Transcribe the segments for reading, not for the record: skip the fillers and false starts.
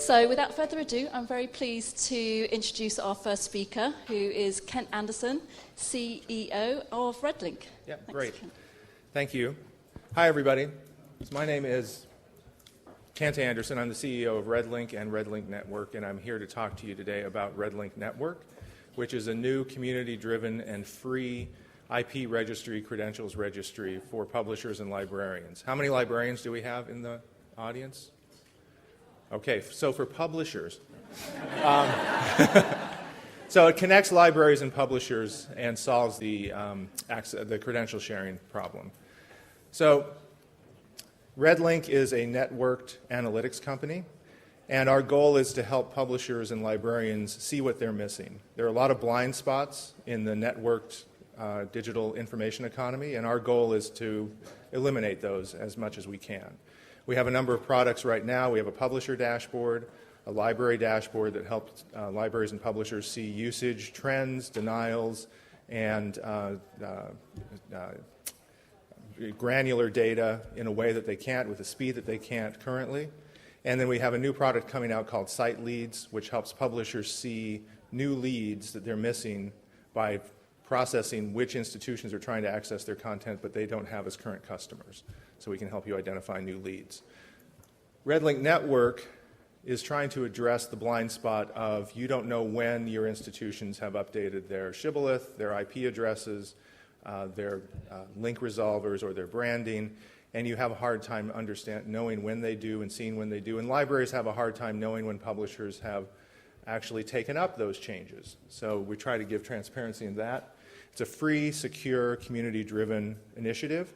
So without further ado, I'm very pleased to introduce our first speaker, who is Kent Anderson, CEO of Redlink. Yeah, Thanks, great. Kent. Thank you. Hi, everybody. My name is Kent Anderson. I'm the CEO of Redlink and Redlink Network, and I'm here to talk to you today about Redlink Network, which is a new community-driven and free IP registry, credentials registry for publishers and librarians. How many librarians do we have in the audience? Okay, so for publishers, so it connects libraries and publishers and solves the credential sharing problem. So Redlink is a networked analytics company, and our goal is to help publishers and librarians see what they're missing. There are a lot of blind spots in the networked digital information economy, and our goal is to eliminate those as much as we can. We have a number of products right now. We have a publisher dashboard, a library dashboard that helps libraries and publishers see usage trends, denials, and granular data in a way that they can't, with the speed that they can't currently. And then we have a new product coming out called Site Leads, which helps publishers see new leads that they're missing by processing which institutions are trying to access their content but they don't have as current customers. So we can help you identify new leads. Redlink Network is trying to address the blind spot of you don't know when your institutions have updated their shibboleth, their IP addresses, their link resolvers, or their branding, and you have a hard time knowing when they do and seeing when they do. And libraries have a hard time knowing when publishers have actually taken up those changes. So we try to give transparency in that. It's a free, secure, community-driven initiative,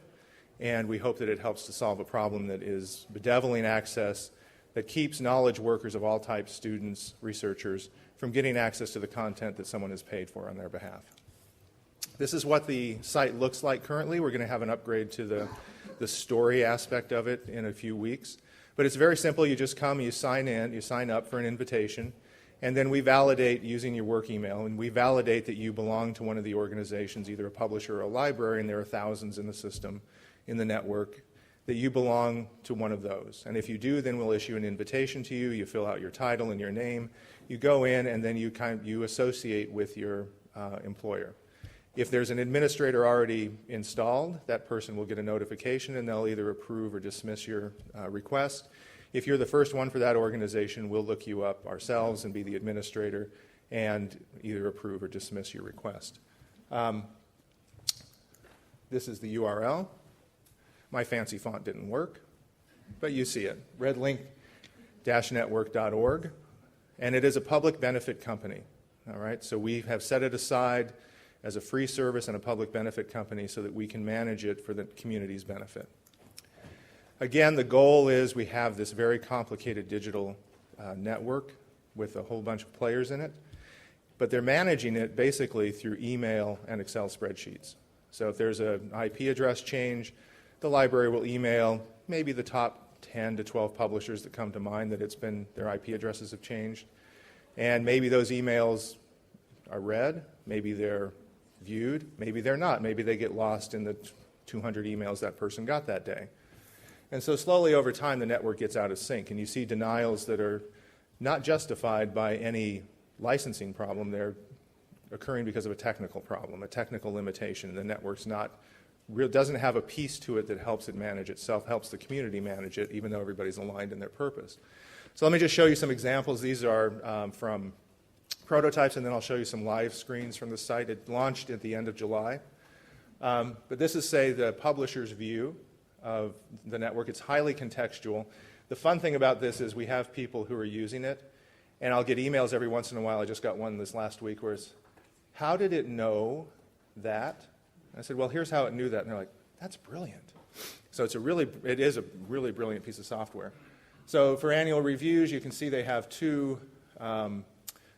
and we hope that it helps to solve a problem that is bedeviling access that keeps knowledge workers of all types, students, researchers, from getting access to the content that someone has paid for on their behalf. This is what the site looks like currently. We're going to have an upgrade to the story aspect of it in a few weeks. But it's very simple. You just come, you sign in, you sign up for an invitation, and then we validate using your work email, and we validate that you belong to one of the organizations, either a publisher or a library, and there are thousands in the system, in the network, that you belong to one of those. And if you do, then we'll issue an invitation to you. You fill out your title and your name. You go in, and then you associate with your employer. If there's an administrator already installed, that person will get a notification, and they'll either approve or dismiss your request. If you're the first one for that organization, we'll look you up ourselves and be the administrator and either approve or dismiss your request. This is the URL. My fancy font didn't work, but you see it, redlink-network.org, and it is a public benefit company. All right, so we have set it aside as a free service and a public benefit company so that we can manage it for the community's benefit. Again, the goal is we have this very complicated digital network with a whole bunch of players in it, but they're managing it basically through email and Excel spreadsheets. So if there's an IP address change, the library will email maybe the top 10 to 12 publishers that come to mind that their IP addresses have changed. And maybe those emails are read, maybe they're viewed, maybe they're not. Maybe they get lost in the 200 emails that person got that day. And so slowly over time, the network gets out of sync, and you see denials that are not justified by any licensing problem. They're occurring because of a technical problem, a technical limitation. The network's doesn't have a piece to it that helps it manage itself, helps the community manage it, even though everybody's aligned in their purpose. So let me just show you some examples. These are from prototypes, and then I'll show you some live screens from the site. It launched at the end of July. But this is, say, the publisher's view of the network. It's highly contextual. The fun thing about this is we have people who are using it, and I'll get emails every once in a while. I just got one this last week where it's, how did it know that? I said, well, here's how it knew that. And they're like, that's brilliant. So it is a really brilliant piece of software. So for annual reviews, you can see they have two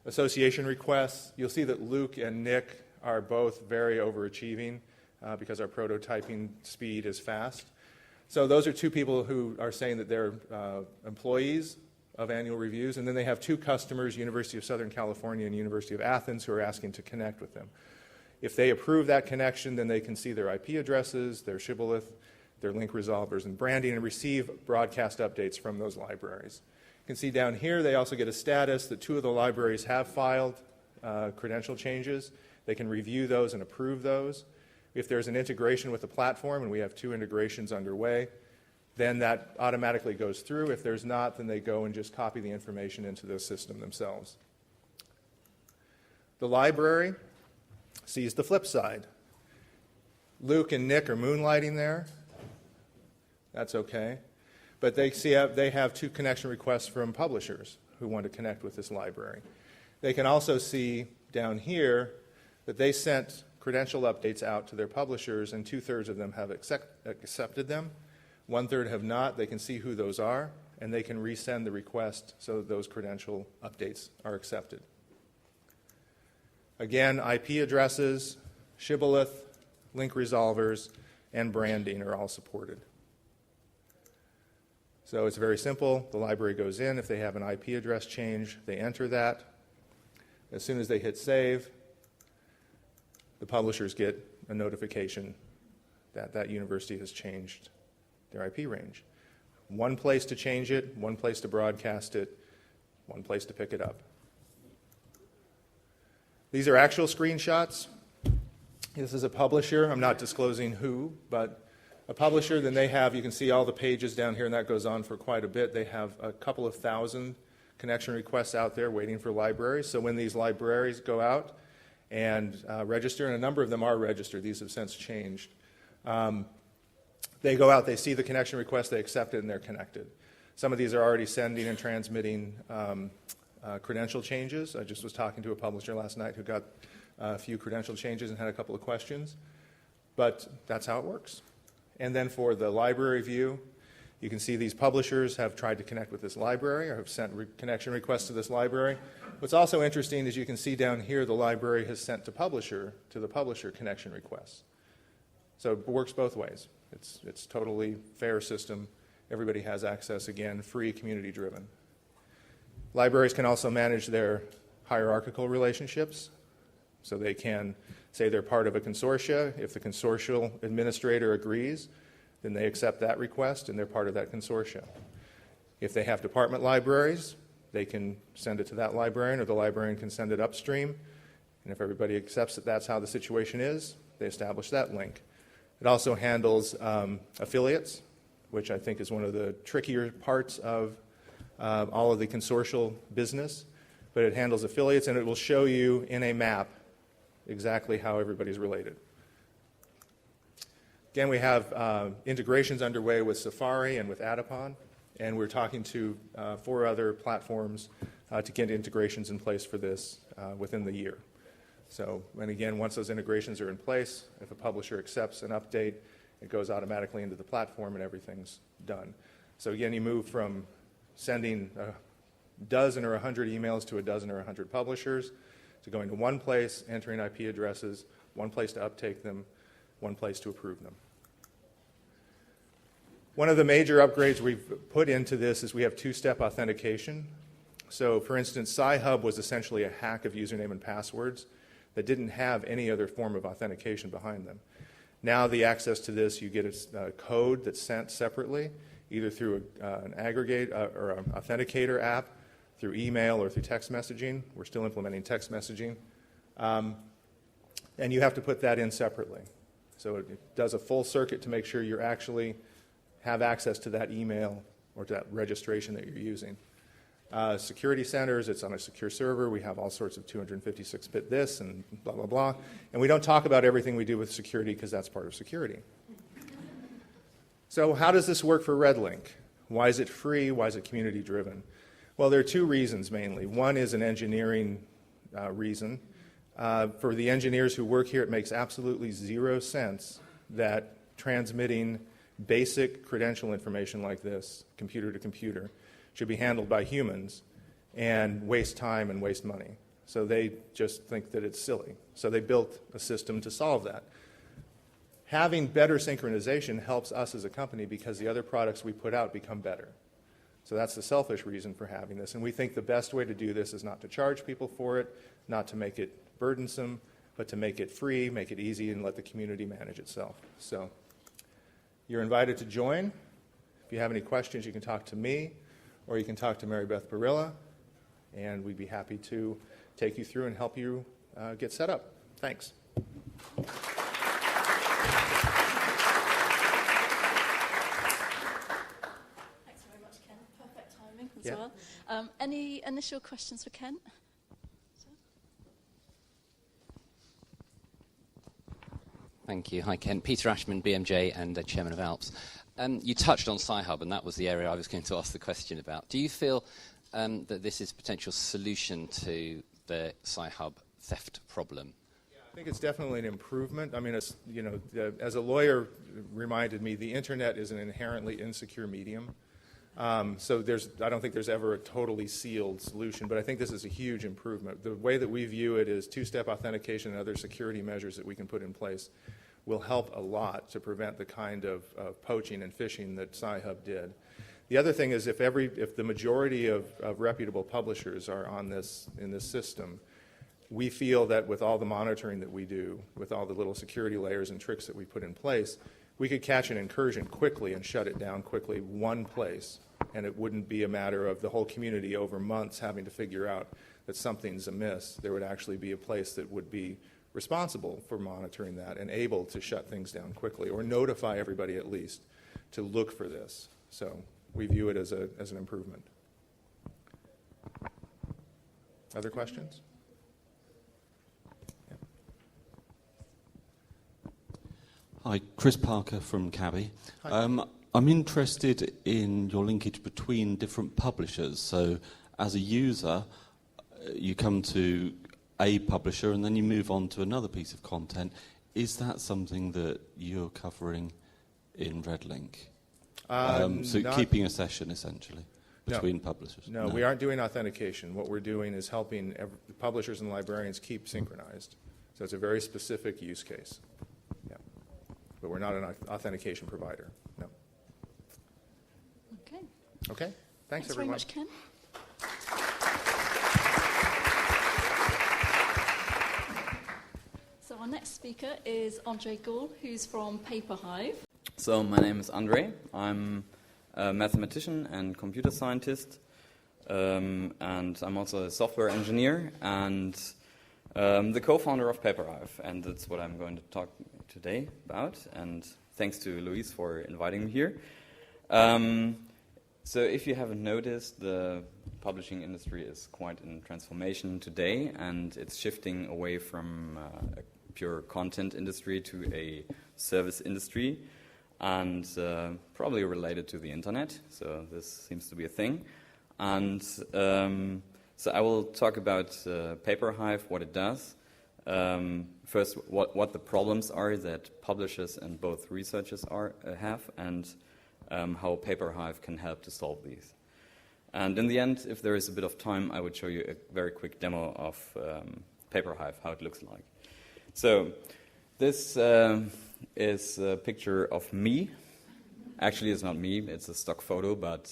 association requests. You'll see that Luke and Nick are both very overachieving because our prototyping speed is fast. So those are two people who are saying that they're employees of annual reviews, and then they have two customers, University of Southern California and University of Athens, who are asking to connect with them. If they approve that connection, then they can see their IP addresses, their shibboleth, their link resolvers and branding, and receive broadcast updates from those libraries. You can see down here they also get a status that 2 of the libraries have filed credential changes. They can review those and approve those. If there's an integration with the platform, and we have 2 integrations underway, then that automatically goes through. If there's not, then they go and just copy the information into the system themselves. The library sees the flip side. Luke and Nick are moonlighting there. That's okay. But they have 2 connection requests from publishers who want to connect with this library. They can also see down here that they sent credential updates out to their publishers, and 2/3 of them have accepted them. 1/3 have not. They can see who those are, and they can resend the request so that those credential updates are accepted. Again, IP addresses, shibboleth, link resolvers, and branding are all supported. So it's very simple. The library goes in. If they have an IP address change, they enter that. As soon as they hit save, the publishers get a notification that that university has changed their IP range. One place to change it, one place to broadcast it, one place to pick it up. These are actual screenshots. This is a publisher. I'm not disclosing who, but a publisher. Then they have, you can see all the pages down here, and that goes on for quite a bit. They have a couple of thousand connection requests out there waiting for libraries. So when these libraries go out and register, and a number of them are registered, these have since changed. They go out, they see the connection request, they accept it, and they're connected. Some of these are already sending and transmitting credential changes. I just was talking to a publisher last night who got a few credential changes and had a couple of questions. But that's how it works. And then for the library view, you can see these publishers have tried to connect with this library or have sent connection requests to this library. What's also interesting is you can see down here the library has sent to the publisher connection requests. So it works both ways. It's totally fair system. Everybody has access, again, free, community-driven. Libraries can also manage their hierarchical relationships. So they can say they're part of a consortia. If the consortial administrator agrees, then they accept that request and they're part of that consortia. If they have department libraries, they can send it to that librarian, or the librarian can send it upstream. And if everybody accepts that that's how the situation is, they establish that link. It also handles affiliates, which I think is one of the trickier parts of all of the consortial business. But it handles affiliates, and it will show you in a map exactly how everybody's related. Again, we have integrations underway with Safari and with Adapon, and we're talking to 4 other platforms to get integrations in place for this within the year. So, and again, once those integrations are in place, if a publisher accepts an update, it goes automatically into the platform and everything's done. So again, you move from sending a dozen or 100 emails to a dozen or 100 publishers to going to one place, entering IP addresses, one place to uptake them, one place to approve them. One of the major upgrades we've put into this is we have 2-step authentication. So for instance, Sci-Hub was essentially a hack of username and passwords that didn't have any other form of authentication behind them. Now the access to this, you get a code that's sent separately, either through an aggregate or an authenticator app, through email or through text messaging. We're still implementing text messaging. And you have to put that in separately. So it does a full circuit to make sure you actually have access to that email or to that registration that you're using. Security centers, it's on a secure server. We have all sorts of 256-bit this and blah, blah, blah. And we don't talk about everything we do with security because that's part of security. So how does this work for Redlink? Why is it free? Why is it community-driven? Well, there are 2 reasons mainly. One is an engineering reason. For the engineers who work here, it makes absolutely 0 sense that transmitting basic credential information like this, computer to computer, should be handled by humans and waste time and waste money. So they just think that it's silly. So they built a system to solve that. Having better synchronization helps us as a company because the other products we put out become better. So that's the selfish reason for having this. And we think the best way to do this is not to charge people for it, not to make it burdensome, but to make it free, make it easy, and let the community manage itself. So You're invited to join. If you have any questions, you can talk to me, or you can talk to Mary Beth Barilla, and we'd be happy to take you through and help you get set up. Thanks. Thanks very much, Ken. Perfect timing as well. Any initial questions for Ken? Thank you. Hi, Ken. Peter Ashman, BMJ, and Chairman of ALPS. You touched on Sci-Hub, and that was the area I was going to ask the question about. Do you feel that this is a potential solution to the Sci-Hub theft problem? Yeah, I think it's definitely an improvement. I mean, as a lawyer reminded me, the internet is an inherently insecure medium. So I don't think there's ever a totally sealed solution, but I think this is a huge improvement. The way that we view it is two-step authentication and other security measures that we can put in place will help a lot to prevent the kind of poaching and phishing that Sci-Hub did. The other thing is if the majority of reputable publishers are in this system, we feel that with all the monitoring that we do, with all the little security layers and tricks that we put in place, we could catch an incursion quickly and shut it down quickly one place, and it wouldn't be a matter of the whole community over months having to figure out that something's amiss. There would actually be a place that would be responsible for monitoring that and able to shut things down quickly or notify everybody at least to look for this. So we view it as an improvement. Other questions? Hi, Chris Parker from Cabby. Hi. I'm interested in your linkage between different publishers. So as a user, you come to a publisher and then you move on to another piece of content. Is that something that you're covering in Redlink? So keeping a session, essentially, between publishers? No, we aren't doing authentication. What we're doing is helping the publishers and librarians keep synchronized. So it's a very specific use case. Yeah. But we're not an authentication provider. No. Okay. Okay. Thanks everyone. Very much, Ken. So our next speaker is André Gaul, who's from PaperHive. So my name is André. I'm a mathematician and computer scientist, and I'm also a software engineer and the co-founder of PaperHive, and that's what I'm going to talk today about. And thanks to Louise for inviting me here. So if you haven't noticed, the publishing industry is quite in transformation today, and it's shifting away from a pure content industry to a service industry, and probably related to the internet. So this seems to be a thing. And so I will talk about PaperHive, what it does. First, what the problems are that publishers and both researchers have, and how PaperHive can help to solve these. And in the end, if there is a bit of time, I would show you a very quick demo of PaperHive, how it looks like. So this is a picture of me. Actually, it's not me, it's a stock photo, but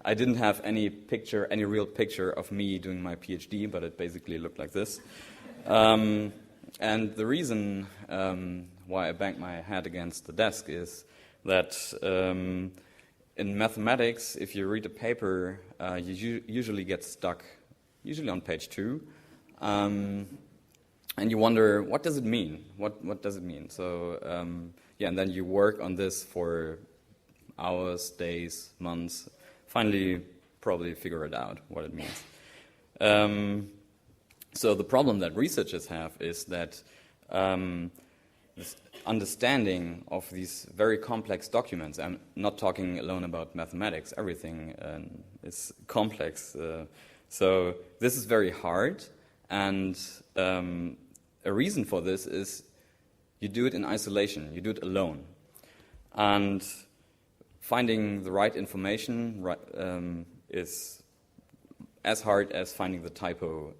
I didn't have any real picture of me doing my PhD, but it basically looked like this. And the reason why I banged my head against the desk is that in mathematics, if you read a paper, you usually get stuck, usually on page 2. And you wonder, what does it mean? What does it mean? So, and then you work on this for hours, days, months, finally probably figure it out, what it means. So the problem that researchers have is that this understanding of these very complex documents, I'm not talking alone about mathematics, everything is complex. So this is very hard, and a reason for this is you do it in isolation, you do it alone. And finding the right information is as hard as finding the typo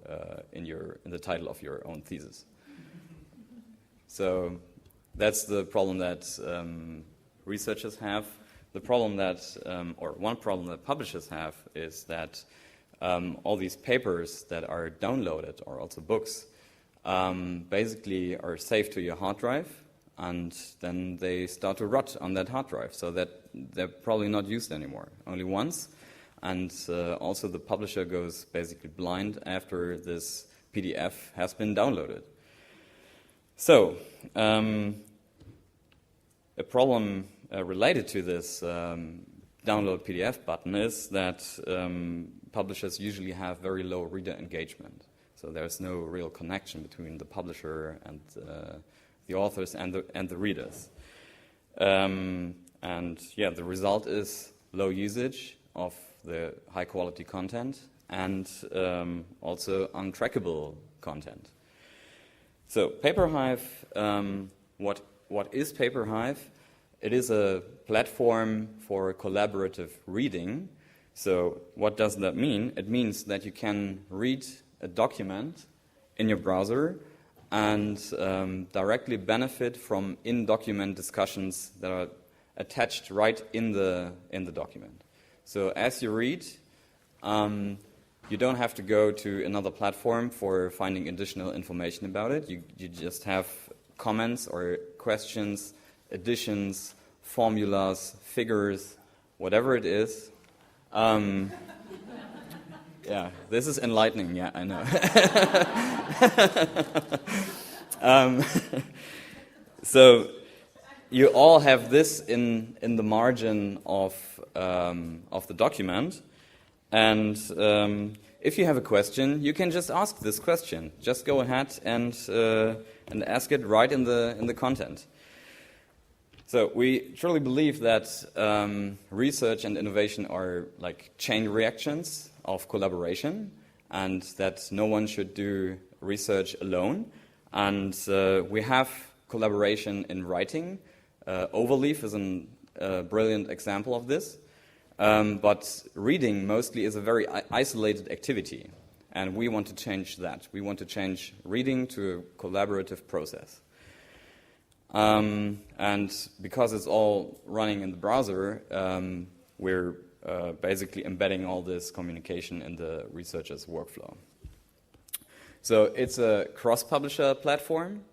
in the title of your own thesis. So that's the problem that researchers have. The problem that, or one problem that publishers have, is that all these papers that are downloaded, or also books, basically are saved to your hard drive, and then they start to rot on that hard drive, so that they're probably not used anymore, only once. And also the publisher goes basically blind after this PDF has been downloaded. So, a problem related to this download PDF button is that publishers usually have very low reader engagement. So there's no real connection between the publisher and the authors and the readers. And yeah, the result is low usage of the high quality content and also untrackable content. So PaperHive, what is PaperHive? It is a platform for collaborative reading. So what does that mean? It means that you can read a document in your browser and directly benefit from in-document discussions that are attached right in the document. So as you read, you don't have to go to another platform for finding additional information about it. You just have comments or questions, additions, formulas, figures, whatever it is. Yeah, this is enlightening. Yeah, I know. So you all have this in the margin of the document, and if you have a question, you can just ask this question. Just go ahead and ask it right in the content. So we truly believe that research and innovation are like chain reactions of collaboration, and that no one should do research alone. And we have collaboration in writing. Overleaf is a brilliant example of this. But reading mostly is a very isolated activity, and we want to change that. We want to change reading to a collaborative process. And because it's all running in the browser, we're basically embedding all this communication in the researcher's workflow. So it's a cross-publisher platform,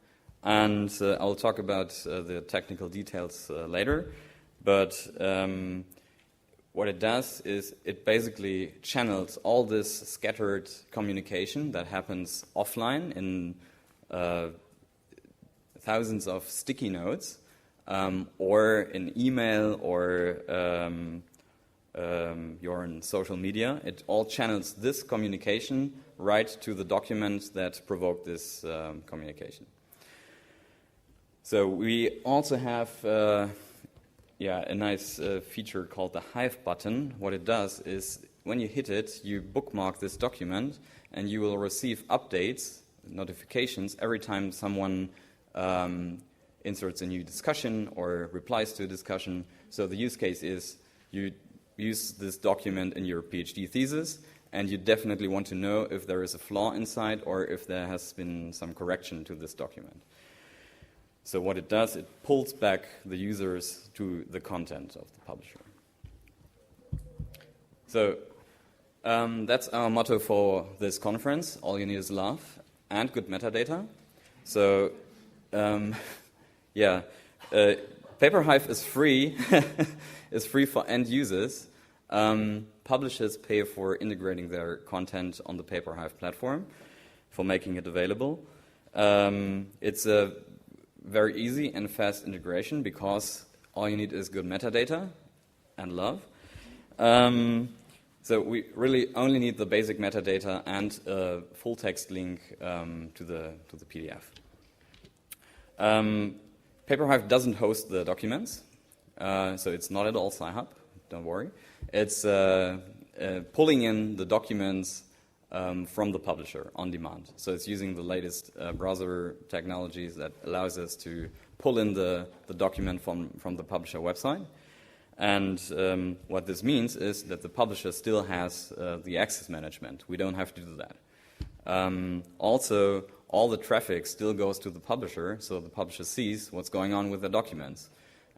and I'll talk about the technical details later. But what it does is it basically channels all this scattered communication that happens offline in thousands of sticky notes, or in email, or you're in social media. It all channels this communication right to the document that provoked this communication. So we also have a nice feature called the Hive button. What it does is when you hit it, you bookmark this document, and you will receive updates, notifications, every time someone inserts a new discussion or replies to a discussion. So the use case is you use this document in your PhD thesis, and you definitely want to know if there is a flaw inside or if there has been some correction to this document. So what it does, it pulls back the users to the content of the publisher. So that's our motto for this conference. All you need is love and good metadata. So PaperHive is free. Is free for end users. Publishers pay for integrating their content on the PaperHive platform, for making it available. It's a very easy and fast integration because all you need is good metadata and love. So we really only need the basic metadata and a full text link to the PDF. PaperHive doesn't host the documents, so it's not at all Sci-Hub, don't worry. It's pulling in the documents from the publisher on demand. So it's using the latest browser technologies that allows us to pull in the document from the publisher website. And what this means is that the publisher still has the access management. We don't have to do that. Also, all the traffic still goes to the publisher, so the publisher sees what's going on with the documents.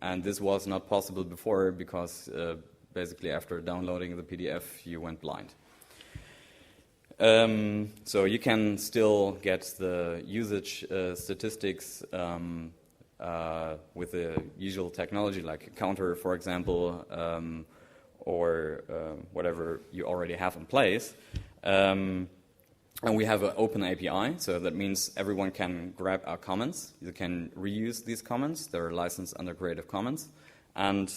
And this was not possible before because basically after downloading the PDF, you went blind. So you can still get the usage statistics with the usual technology like a counter, for example, or whatever you already have in place. And we have an open API, so that means everyone can grab our comments. You can reuse these comments. They're licensed under Creative Commons. And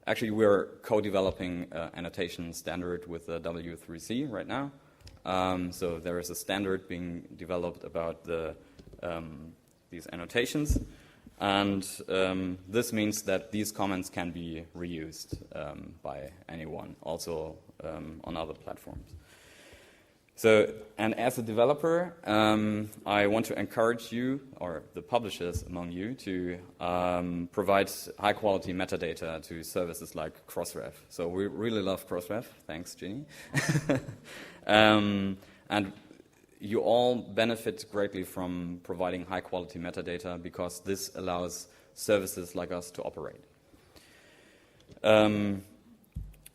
actually, we're co-developing annotation standard with the W3C right now. So there is a standard being developed about these annotations. And this means that these comments can be reused by anyone, also on other platforms. So, and as a developer, I want to encourage you, or the publishers among you, to provide high-quality metadata to services like Crossref. So we really love Crossref. Thanks, Ginny. And you all benefit greatly from providing high-quality metadata because this allows services like us to operate.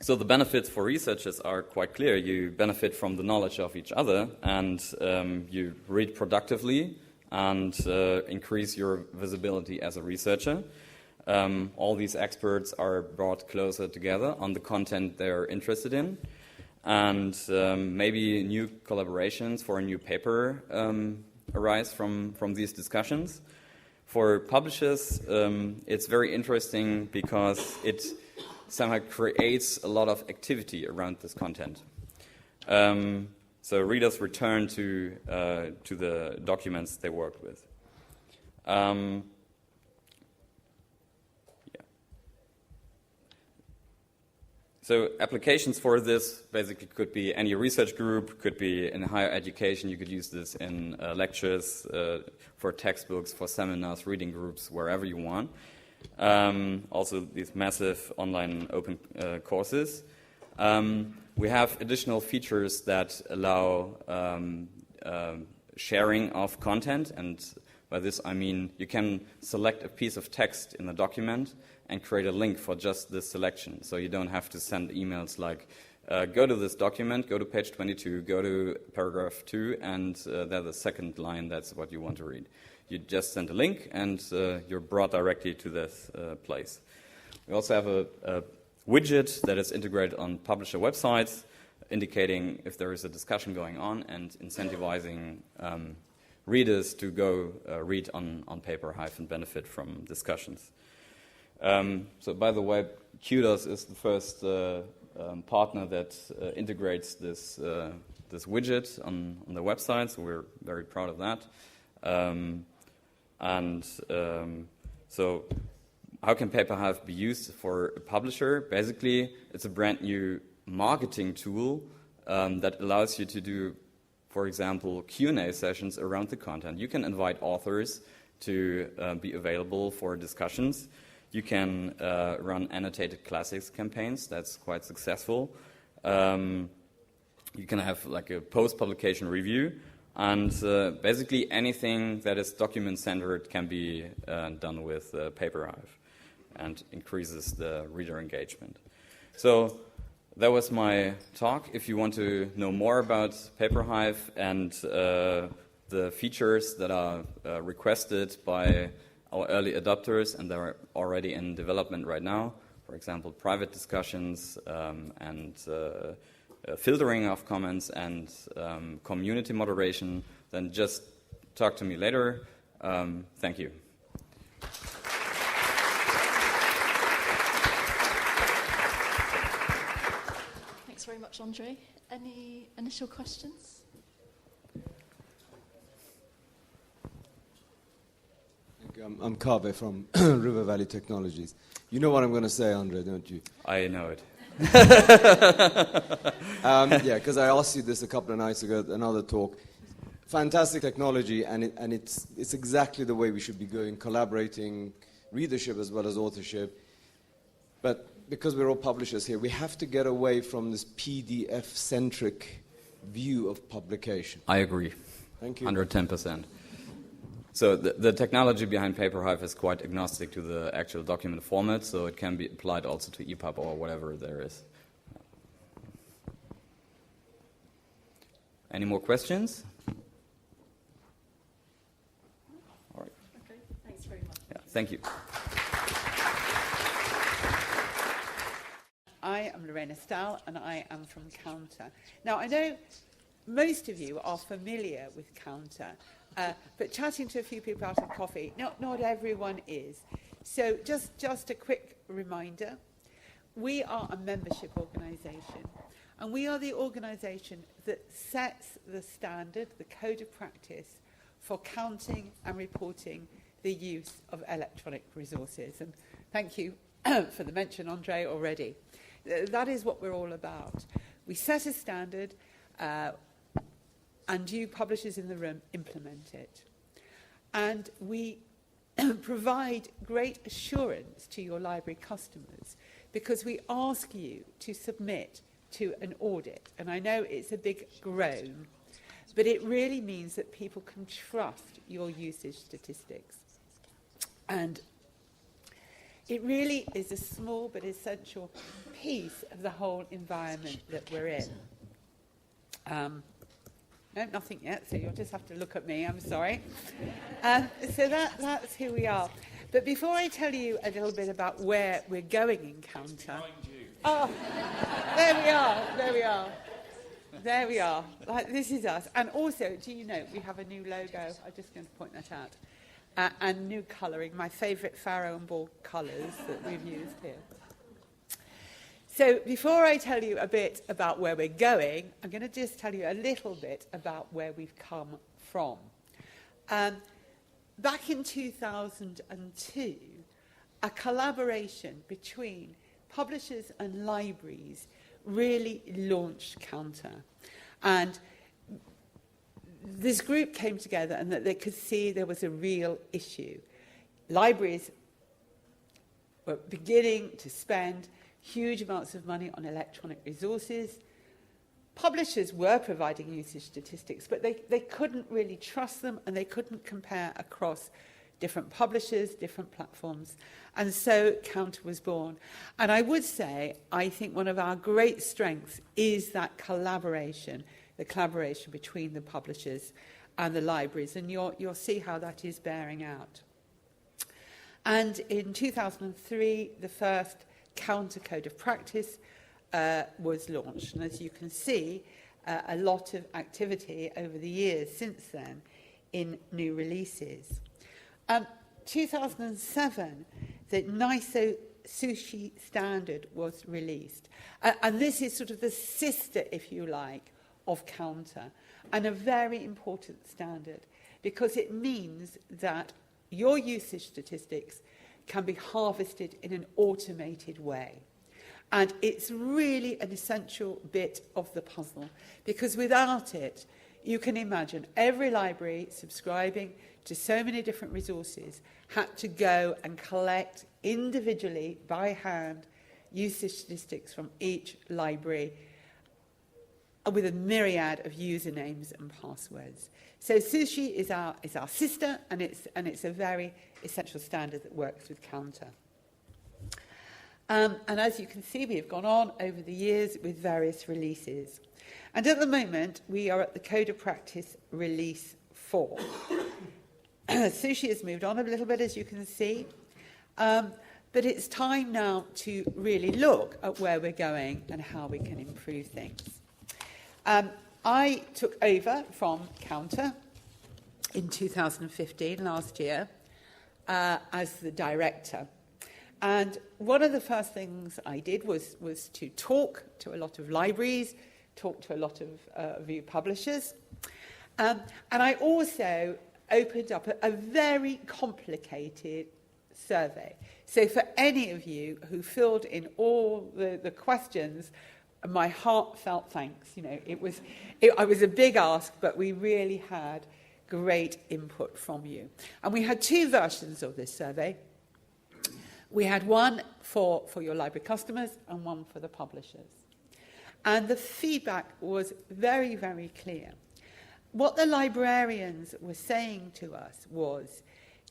So the benefits for researchers are quite clear. You benefit from the knowledge of each other, and you read productively and increase your visibility as a researcher. All these experts are brought closer together on the content they're interested in, and maybe new collaborations for a new paper arise from these discussions. For publishers, it's very interesting because it somehow creates a lot of activity around this content. So readers return to the documents they worked with. So applications for this basically could be any research group, could be in higher education. You could use this in lectures, for textbooks, for seminars, reading groups, wherever you want. Also these massive online open courses. We have additional features that allow sharing of content, and by this I mean you can select a piece of text in the document and create a link for just this selection. So you don't have to send emails like, go to this document, go to page 22, go to paragraph 2, and there's the second line, that's what you want to read. You just send a link, and you're brought directly to this place. We also have a widget that is integrated on publisher websites, indicating if there is a discussion going on and incentivizing readers to go read on PaperHive and benefit from discussions. So by the way, Kudos is the first partner that integrates this widget on the website, so we're very proud of that. So how can PaperHive be used for a publisher? Basically, it's a brand new marketing tool that allows you to do, for example, Q&A sessions around the content. You can invite authors to be available for discussions. You can run annotated classics campaigns. That's quite successful. You can have like a post-publication review. And basically anything that is document-centered can be done with PaperHive and increases the reader engagement. So that was my talk. If you want to know more about PaperHive and the features that are requested by our early adopters and they're already in development right now, for example, private discussions and filtering of comments and community moderation, then just talk to me later. Thank you. Thanks very much, André. Any initial questions? I'm Kaveh from River Valley Technologies. You know what I'm going to say, André, don't you? I know it. Yeah, because I asked you this a couple of nights ago at another talk. Fantastic technology, and it's exactly the way we should be going, collaborating readership as well as authorship. But because we're all publishers here, we have to get away from this PDF-centric view of publication. I agree. Thank you. 110%. So the technology behind PaperHive is quite agnostic to the actual document format, so it can be applied also to EPUB or whatever there is. Any more questions? All right. Okay, thanks. Thank you. I am Lorraine Estelle, and I am from Counter. Now, I know most of you are familiar with Counter, but chatting to a few people out of coffee, not everyone is. So just a quick reminder, we are a membership organisation, and we are the organisation that sets the standard, the code of practice, for counting and reporting the use of electronic resources. And thank you for the mention, André, already. That is what we're all about. We set a standard, and you publishers in the room implement it. And we provide great assurance to your library customers because we ask you to submit to an audit. And I know it's a big groan, but it really means that people can trust your usage statistics. And it really is a small but essential piece of the whole environment that we're in. No, nothing yet, so you'll just have to look at me, I'm sorry. So that's who we are. But before I tell you a little bit about where we're going in Counter... Oh, there we are. Like, this is us. And also, do you know, we have a new logo. I'm just going to point that out. And new colouring, my favourite Farrow and Ball colours that we've used here. So before I tell you a bit about where we're going, I'm going to just tell you a little bit about where we've come from. Back in 2002, a collaboration between publishers and libraries really launched Counter. And this group came together and that they could see there was a real issue. Libraries were beginning to spend huge amounts of money on electronic resources. Publishers were providing usage statistics, but they couldn't really trust them and they couldn't compare across different publishers, different platforms. And so Counter was born. And I would say, I think one of our great strengths is that collaboration, the collaboration between the publishers and the libraries. And you'll see how that is bearing out. And in 2003, the first Counter Code of Practice was launched. And as you can see, a lot of activity over the years since then in new releases. 2007, the NISO Sushi standard was released. And this is sort of the sister, if you like, of Counter, and a very important standard because it means that your usage statistics can be harvested in an automated way. And it's really an essential bit of the puzzle because without it, you can imagine every library subscribing to so many different resources had to go and collect individually by hand usage statistics from each library with a myriad of usernames and passwords. So Sushi is our sister, and it's a very essential standard that works with Counter. And as you can see, we have gone on over the years with various releases. And at the moment, we are at the Code of Practice Release 4. Sushi has moved on a little bit, as you can see. But it's time now to really look at where we're going and how we can improve things. I took over from Counter in 2015, last year, as the director. And one of the first things I did was to talk to a lot of libraries, talk to a lot of review publishers. And I also opened up a very complicated survey. So for any of you who filled in all the questions, my heartfelt thanks. You know, it was a big ask, but we really had great input from you. And we had two versions of this survey. We had one for your library customers and one for the publishers. And the feedback was very, very clear. What the librarians were saying to us was,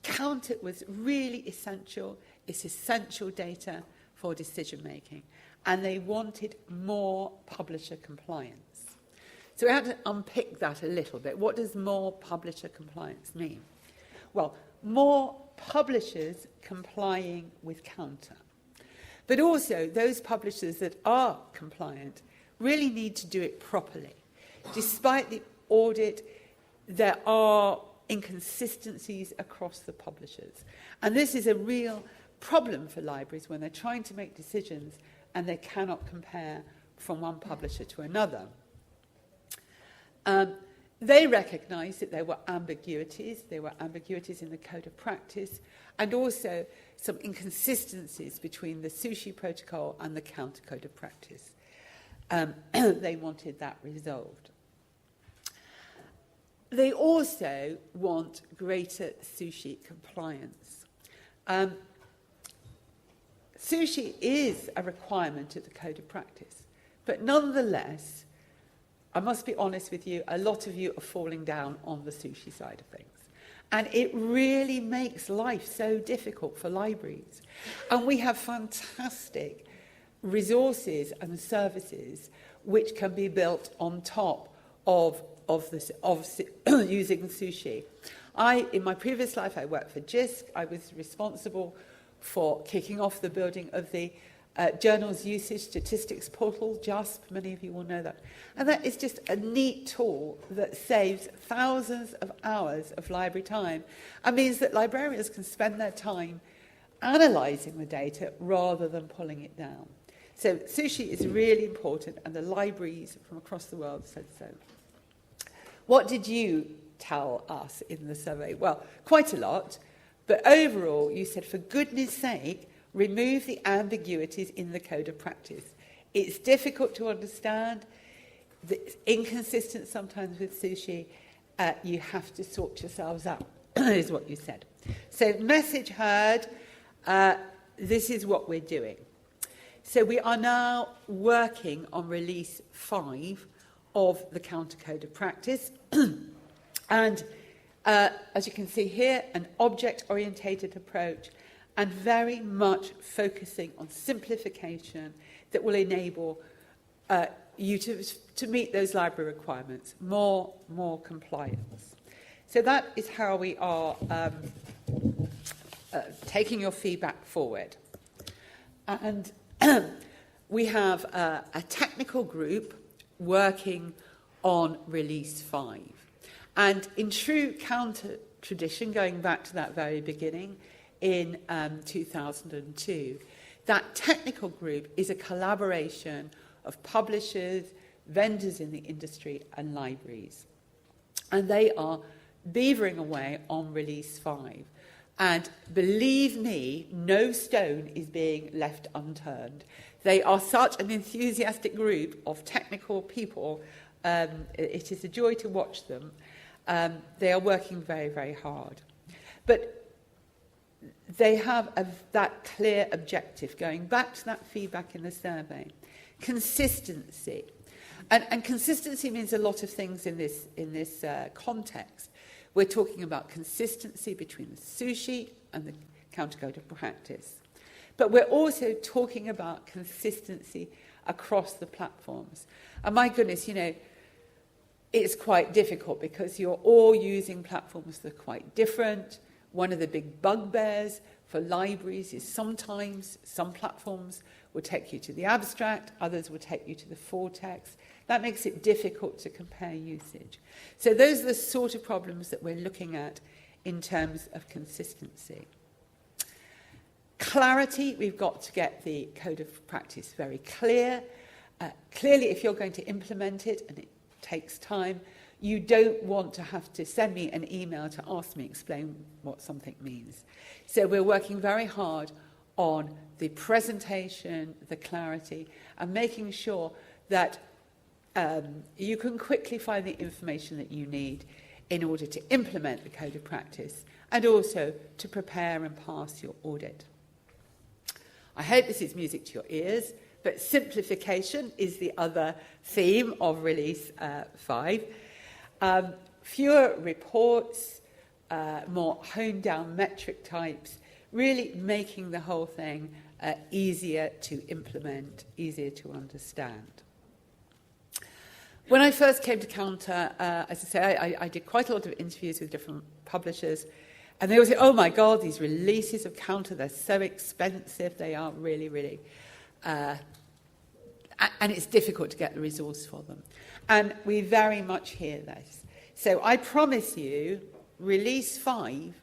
Counter was really essential. It's essential data for decision making. And they wanted more publisher compliance. So we had to unpick that a little bit. What does more publisher compliance mean? Well, more publishers complying with Counter. But also, those publishers that are compliant really need to do it properly. Despite the audit, there are inconsistencies across the publishers. And this is a real problem for libraries when they're trying to make decisions and they cannot compare from one publisher to another. They recognised that there were ambiguities. There were ambiguities in the code of practice and also some inconsistencies between the sushi protocol and the Counter code of practice. They wanted that resolved. They also want greater sushi compliance. Sushi is a requirement of the code of practice, but nonetheless, I must be honest with you, a lot of you are falling down on the sushi side of things. And it really makes life so difficult for libraries. And we have fantastic resources and services which can be built on top of using sushi. In my previous life, I worked for JISC. I was responsible for kicking off the building of the Journals Usage Statistics Portal, JUSP, many of you will know that. And that is just a neat tool that saves thousands of hours of library time and means that librarians can spend their time analysing the data rather than pulling it down. So sushi is really important, and the libraries from across the world said so. What did you tell us in the survey? Well, quite a lot, but overall you said, for goodness sake, remove the ambiguities in the code of practice. It's difficult to understand. It's inconsistent sometimes with sushi. You have to sort yourselves out, is what you said. So message heard, this is what we're doing. So we are now working on release 5 of the Counter Code of Practice. And as you can see here, an object-orientated approach and very much focusing on simplification that will enable you to meet those library requirements, more compliance. So that is how we are taking your feedback forward. And we have a technical group working on release 5. And in true Counter tradition, going back to that very beginning, in 2002. That technical group is a collaboration of publishers, vendors in the industry, and libraries. And they are beavering away on release 5. And believe me, no stone is being left unturned. They are such an enthusiastic group of technical people. It is a joy to watch them. They are working very, very hard. But they have that clear objective, going back to that feedback in the survey. Consistency. And consistency means a lot of things in this context. We're talking about consistency between the sushi and the Counter Code of Practice. But we're also talking about consistency across the platforms. And my goodness, it's quite difficult because you're all using platforms that are quite different. One of the big bugbears for libraries is sometimes some platforms will take you to the abstract, others will take you to the full text. That makes it difficult to compare usage. So those are the sort of problems that we're looking at in terms of consistency. Clarity, we've got to get the code of practice very clear. Clearly, if you're going to implement it, and it takes time, you don't want to have to send me an email to ask me explain what something means. So we're working very hard on the presentation, the clarity, and making sure that you can quickly find the information that you need in order to implement the code of practice and also to prepare and pass your audit. I hope this is music to your ears, but simplification is the other theme of Release 5. Fewer reports, more honed-down metric types, really making the whole thing easier to implement, easier to understand. When I first came to Counter, as I say, I did quite a lot of interviews with different publishers, And they all say, oh my God, these releases of Counter, they're so expensive. They are really, really... and it's difficult to get the resource for them. And we very much hear this. So I promise you, Release 5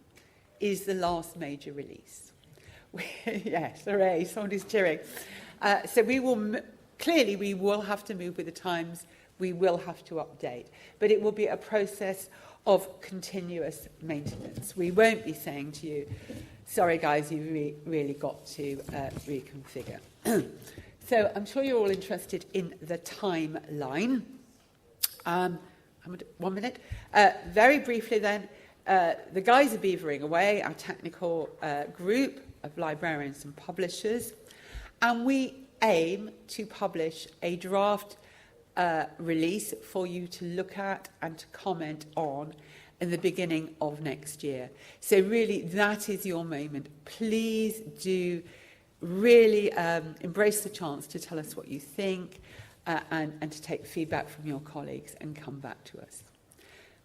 is the last major release. Yes, hooray, somebody's cheering. So we will, clearly we will have to move with the times, we will have to update, but it will be a process of continuous maintenance. We won't be saying to you, sorry guys, you've really got to reconfigure. So I'm sure you're all interested in the timeline. 1 minute. Very briefly then, the guys are beavering away, our technical group of librarians and publishers, and we aim to publish a draft release for you to look at and to comment on in the beginning of next year. So really, that is your moment. Please do really embrace the chance to tell us what you think and to take feedback from your colleagues and come back to us.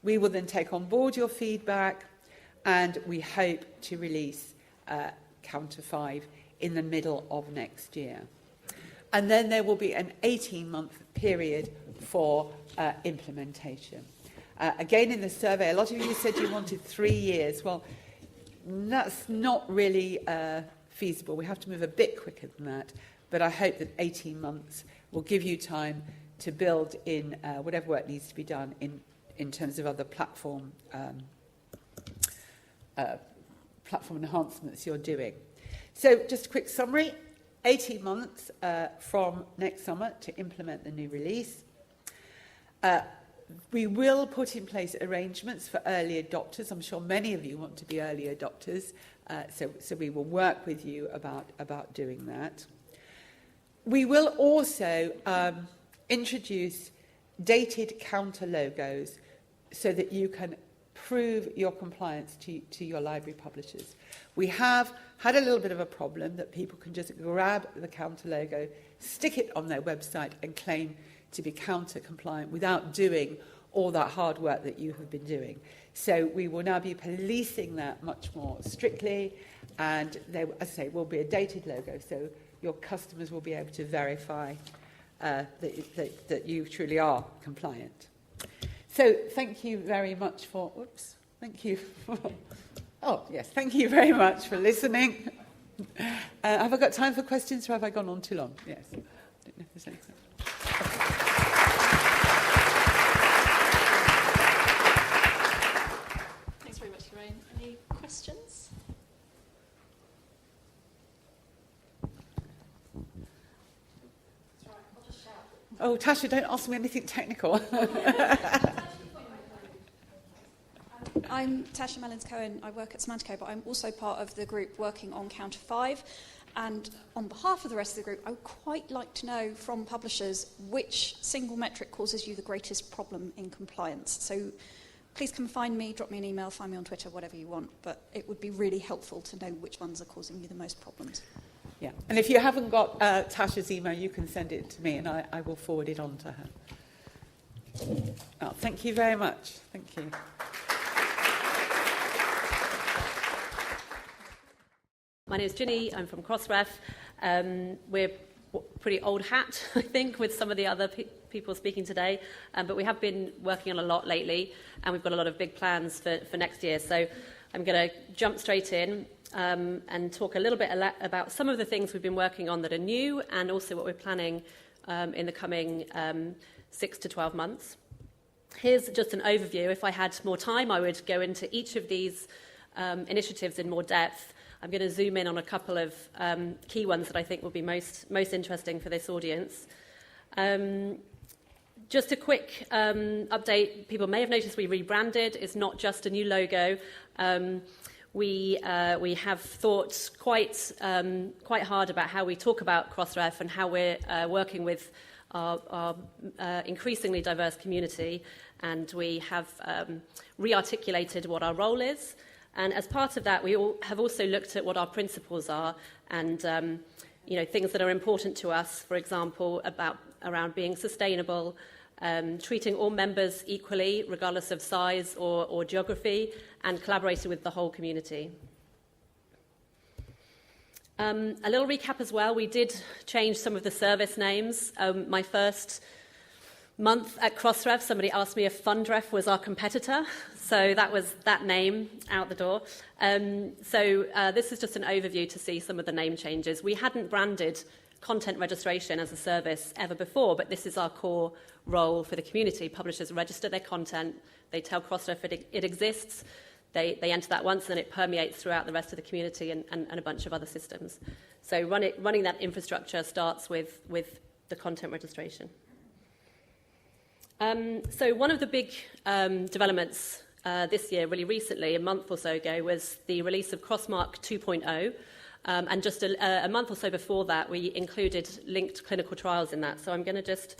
We will then take on board your feedback, and we hope to release Counter 5 in the middle of next year. And then there will be an 18-month period for implementation. Again, in the survey, a lot of you said you wanted 3 years. Well, that's not really feasible. We have to move a bit quicker than that. But I hope that 18 months will give you time to build in whatever work needs to be done in terms of other platform enhancements you're doing. So just a quick summary. 18 months from next summer to implement the new release. We will put in place arrangements for early adopters. I'm sure many of you want to be early adopters, so we will work with you about doing that. We will also introduce dated Counter logos so that you can prove your compliance to your library publishers. We have had a little bit of a problem that people can just grab the Counter logo, stick it on their website and claim to be Counter compliant without doing all that hard work that you have been doing. So we will now be policing that much more strictly, and there, as I say, will be a dated logo, so your customers will be able to verify that you truly are compliant. So thank you very much for, thank you very much for listening. Have I got time for questions, or have I gone on too long? Yes. I don't know if there's anything. Thanks very much, Lorraine. Any questions? Oh, Tasha, don't ask me anything technical. I'm Tasha Mellins-Cohen. I work at Semantico, but I'm also part of the group working on Counter 5. And on behalf of the rest of the group, I would quite like to know from publishers which single metric causes you the greatest problem in compliance. So please come find me, drop me an email, find me on Twitter, whatever you want. But it would be really helpful to know which ones are causing you the most problems. Yeah, and if you haven't got Tasha's email, you can send it to me and I will forward it on to her. Oh, thank you very much. Thank you. My name is Ginny. I'm from Crossref. We're pretty old hat, I think, with some of the other people speaking today, but we have been working on a lot lately, and we've got a lot of big plans for next year. So I'm going to jump straight in and talk a little bit about some of the things we've been working on that are new, and also what we're planning in the coming 6 to 12 months. Here's just an overview. If I had more time, I would go into each of these initiatives in more depth. I'm going to zoom in on a couple of key ones that I think will be most interesting for this audience. Just a quick update. People may have noticed we rebranded. It's not just a new logo. We have thought quite hard about how we talk about Crossref and how we're working with our increasingly diverse community, and we have re-articulated what our role is. And as part of that, we have also looked at what our principles are and things that are important to us, for example, around being sustainable, treating all members equally, regardless of size or geography, and collaborating with the whole community. A little recap as well. We did change some of the service names. My first month at Crossref, somebody asked me if Fundref was our competitor, so that was that name out the door. This is just an overview to see some of the name changes. We hadn't branded content registration as a service ever before, but this is our core role for the community. Publishers register their content, they tell Crossref it exists, they enter that once, and then it permeates throughout the rest of the community and a bunch of other systems. So running that infrastructure starts with the content registration. So one of the big developments this year, really recently, a month or so ago, was the release of Crossmark 2.0. And just a month or so before that, we included linked clinical trials in that. So I'm going to just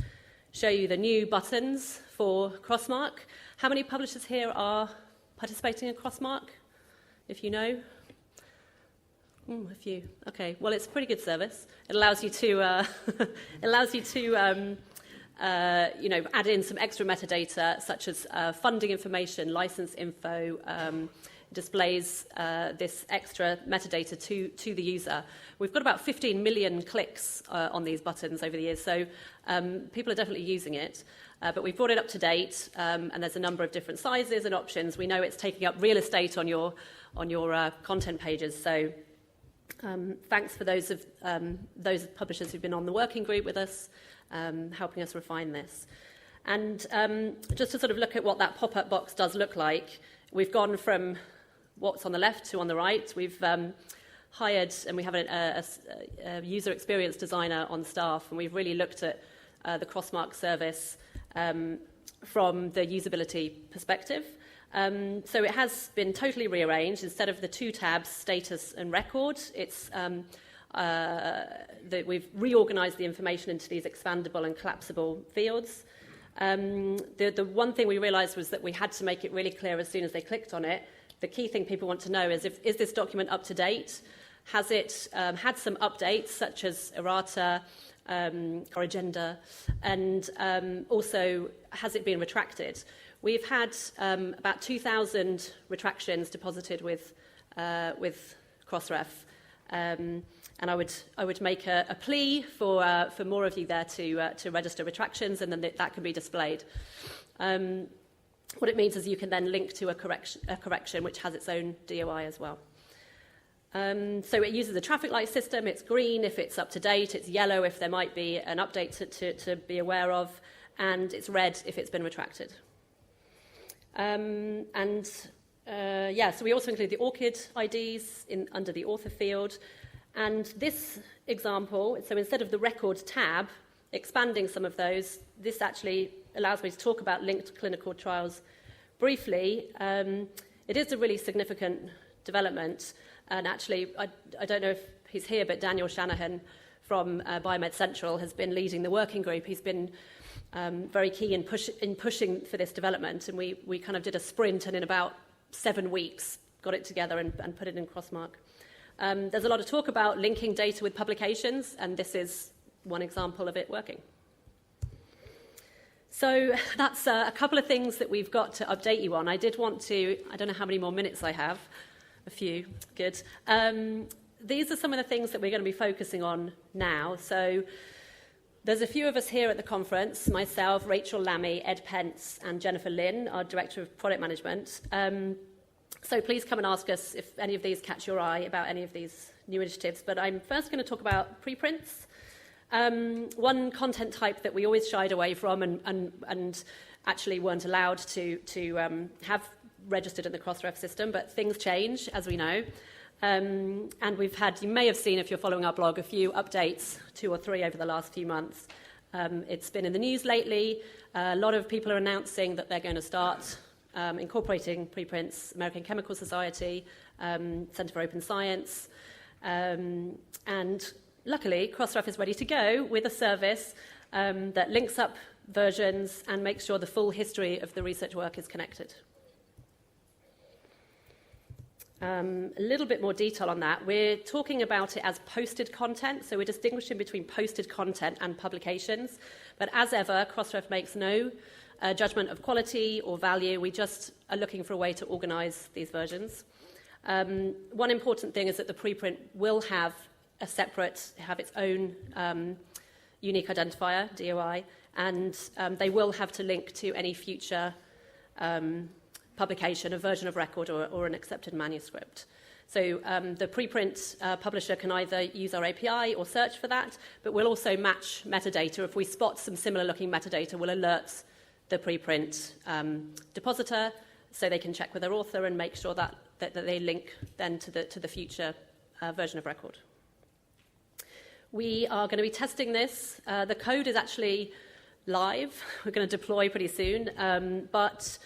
show you the new buttons for Crossmark. How many publishers here are participating in Crossmark, if you know? A few. Okay. Well, it's a pretty good service. It allows you to add in some extra metadata, such as funding information, license info. Displays this extra metadata to the user. We've got about 15 million clicks on these buttons over the years, so people are definitely using it. But we've brought it up to date, and there's a number of different sizes and options. We know it's taking up real estate on your content pages, so thanks for those publishers who've been on the working group with us, helping us refine this. And just to sort of look at what that pop-up box does look like, we've gone from what's on the left to on the right. We've hired, and we have a user experience designer on staff, and we've really looked at the Crossmark service from the usability perspective. So it has been totally rearranged. Instead of the two tabs, status and record, it's that we've reorganized the information into these expandable and collapsible fields. The one thing we realized was that we had to make it really clear as soon as they clicked on it. The key thing people want to know is this document up to date? Has it had some updates, such as errata, or agenda, and also has it been retracted? We've had about 2,000 retractions deposited with Crossref, and I would make a plea for more of you there to register retractions, and then that can be displayed. What it means is you can then link to a correction which has its own DOI as well. So it uses a traffic light system. It's green if it's up to date, it's yellow if there might be an update to be aware of, and it's red if it's been retracted. So we also include the ORCID IDs under the author field. And this example, so instead of the record tab, expanding some of those, this actually allows me to talk about linked clinical trials briefly. It is a really significant development. And actually, I don't know if he's here, but Daniel Shanahan from Biomed Central has been leading the working group. He's been very key in pushing for this development. And we kind of did a sprint, and in about 7 weeks, got it together and put it in Crossmark. There's a lot of talk about linking data with publications, and this is one example of it working. So that's a couple of things that we've got to update you on. I did want to, I don't know how many more minutes I have. A few, good. These are some of the things that we're going to be focusing on now. So there's a few of us here at the conference, myself, Rachel Lammy, Ed Pence, and Jennifer Lynn, our Director of Product Management. So please come and ask us if any of these catch your eye about any of these new initiatives. But I'm first going to talk about preprints. One content type that we always shied away from and actually weren't allowed to have registered in the Crossref system, but things change, as we know. And we've had, you may have seen if you're following our blog, a few updates, 2 or 3 over the last few months. It's been in the news lately. A lot of people are announcing that they're going to start incorporating preprints, American Chemical Society, Centre for Open Science, and luckily Crossref is ready to go with a service that links up versions and makes sure the full history of the research work is connected. A little bit more detail on that. We're talking about it as posted content, so we're distinguishing between posted content and publications. But as ever, Crossref makes no judgment of quality or value. We just are looking for a way to organise these versions. One important thing is that the preprint will have its own unique identifier, DOI, and they will have to link to any future publication, a version of record or an accepted manuscript. So the preprint publisher can either use our API or search for that, but we'll also match metadata. If we spot some similar looking metadata, we'll alert the preprint depositor so they can check with their author and make sure that they link then to the future version of record. We are going to be testing this. The code is actually live. We're going to deploy pretty soon, but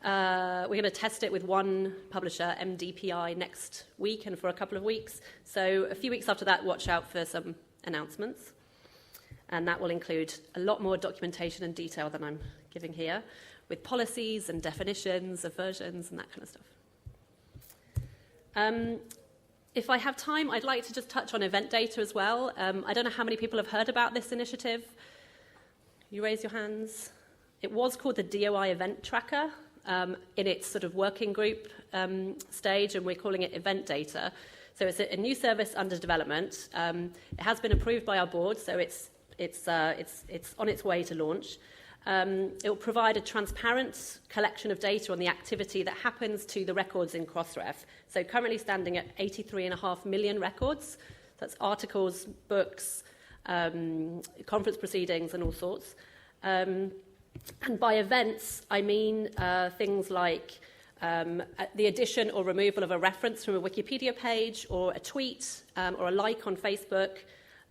we're going to test it with one publisher, MDPI, next week and for a couple of weeks. So a few weeks after that, watch out for some announcements. And that will include a lot more documentation and detail than I'm giving here, with policies and definitions of versions and that kind of stuff. If I have time, I'd like to just touch on event data as well. I don't know how many people have heard about this initiative. You raise your hands. It was called the DOI Event Tracker in its sort of working group stage, and we're calling it event data. So it's a new service under development. It has been approved by our board, so it's on its way to launch. It will provide a transparent collection of data on the activity that happens to the records in Crossref. So currently standing at 83.5 million records. That's articles, books, conference proceedings, and all sorts. And by events, I mean things like the addition or removal of a reference from a Wikipedia page, or a tweet, or a like on Facebook,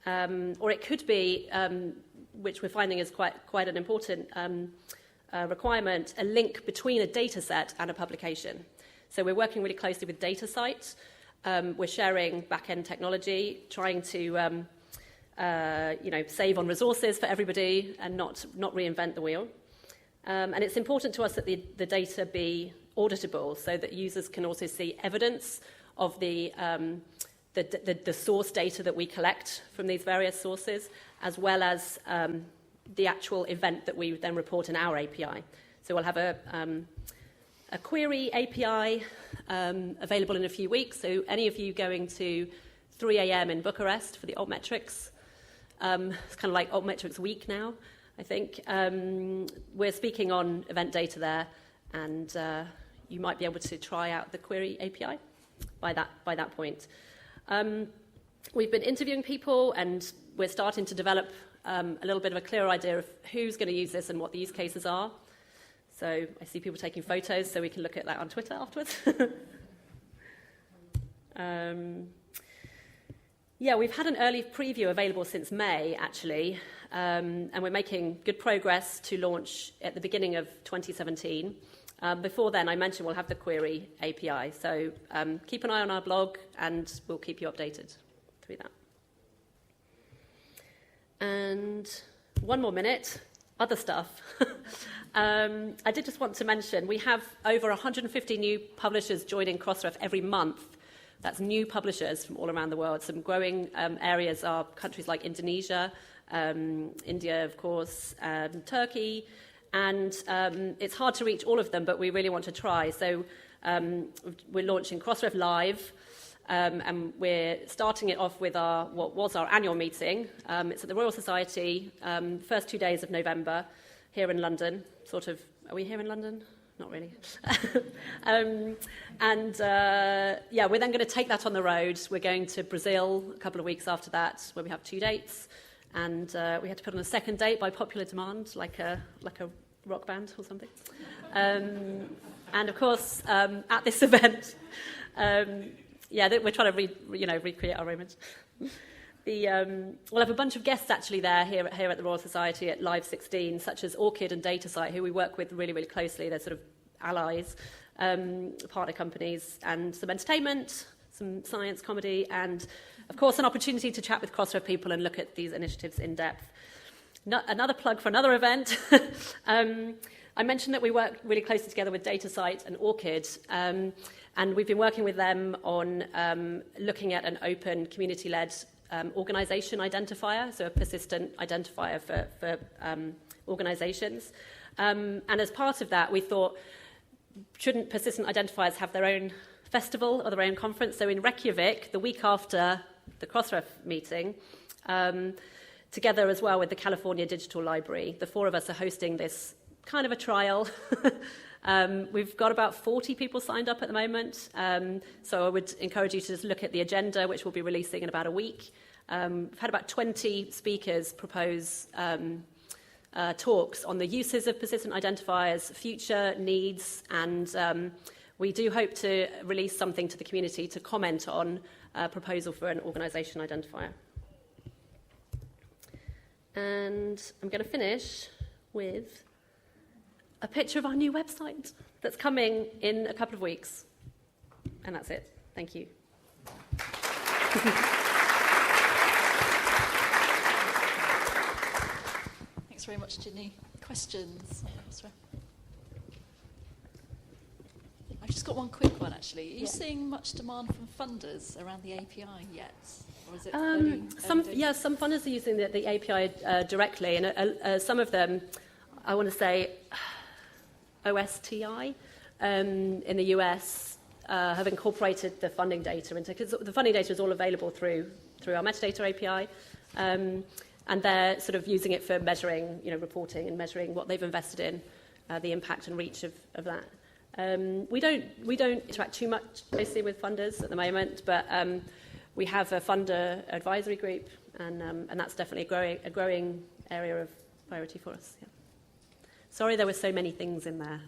or it could be, which we're finding is quite an important requirement, a link between a data set and a publication. So we're working really closely with DataSite. We're sharing back-end technology, trying to save on resources for everybody and not reinvent the wheel. And it's important to us that the data be auditable, so that users can also see evidence of the source data that we collect from these various sources, as well as the actual event that we then report in our API. So we'll have a query API available in a few weeks. So any of you going to 3 a.m. in Bucharest for the Altmetrics, it's kind of like Altmetrics week now, I think. We're speaking on event data there, and you might be able to try out the query API by that point. We've been interviewing people, and we're starting to develop a little bit of a clearer idea of who's going to use this and what the use cases are. So I see people taking photos, so we can look at that on Twitter afterwards. We've had an early preview available since May, actually, and we're making good progress to launch at the beginning of 2017. Before then, I mentioned we'll have the query API, so keep an eye on our blog, and we'll keep you updated through that. And one more minute, other stuff. I did just want to mention, we have over 150 new publishers joining Crossref every month. That's new publishers from all around the world. Some growing areas are countries like Indonesia, India, of course, Turkey, and it's hard to reach all of them, but we really want to try. So we're launching Crossref Live, and we're starting it off with what was our annual meeting. It's at the Royal Society, first 2 days of November, here in London. Are we here in London? Not really. We're then going to take that on the road. We're going to Brazil a couple of weeks after that, where we have 2 dates. And we had to put on a second date by popular demand, like a rock band or something. And of course, at this event, we're trying to recreate our image. We'll have a bunch of guests actually here at the Royal Society at Live 16, such as Orchid and DataSite, who we work with really, really closely. They're sort of allies, partner companies, and some entertainment, some science, comedy, and of course an opportunity to chat with Crossref people and look at these initiatives in depth. another plug for another event. I mentioned that we work really closely together with DataSite and Orchid, and we've been working with them on looking at an open community-led organisation identifier, so a persistent identifier for organisations. And as part of that, we thought, shouldn't persistent identifiers have their own festival or their own conference? So in Reykjavik, the week after the Crossref meeting, together as well with the California Digital Library, the four of us are hosting this kind of a trial. We've got about 40 people signed up at the moment, so I would encourage you to just look at the agenda, which we'll be releasing in about a week. We've had about 20 speakers propose talks on the uses of persistent identifiers, future needs, and we do hope to release something to the community to comment on a proposal for an organisation identifier. And I'm going to finish with a picture of our new website that's coming in a couple of weeks. And that's it. Thank you. Thanks very much, Ginny. Questions? I've just got one quick one, actually. Are you seeing much demand from funders around the API yet? Or is it some funders are using the API directly, and some of them, I want to say, OSTI in the US have incorporated the funding data into, because the funding data is all available through our metadata API, and they're sort of using it for measuring, reporting and measuring what they've invested in, the impact and reach of that. We don't interact too much closely with funders at the moment, but we have a funder advisory group, and that's definitely a growing area of priority for us. Yeah. Sorry there were so many things in there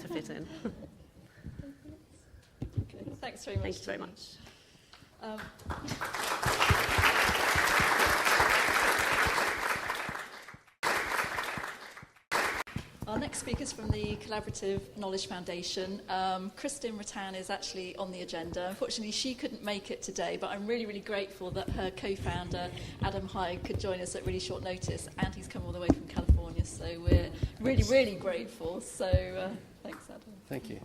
to fit in. Okay, thanks very much. Thank you very much. Our next speaker is from the Collaborative Knowledge Foundation. Kristen Ratan is actually on the agenda. Unfortunately, she couldn't make it today, but I'm really, really grateful that her co-founder, Adam Hyde, could join us at really short notice, and he's come all the way from California, so we're really, really grateful. So thanks, Adam. Thank you.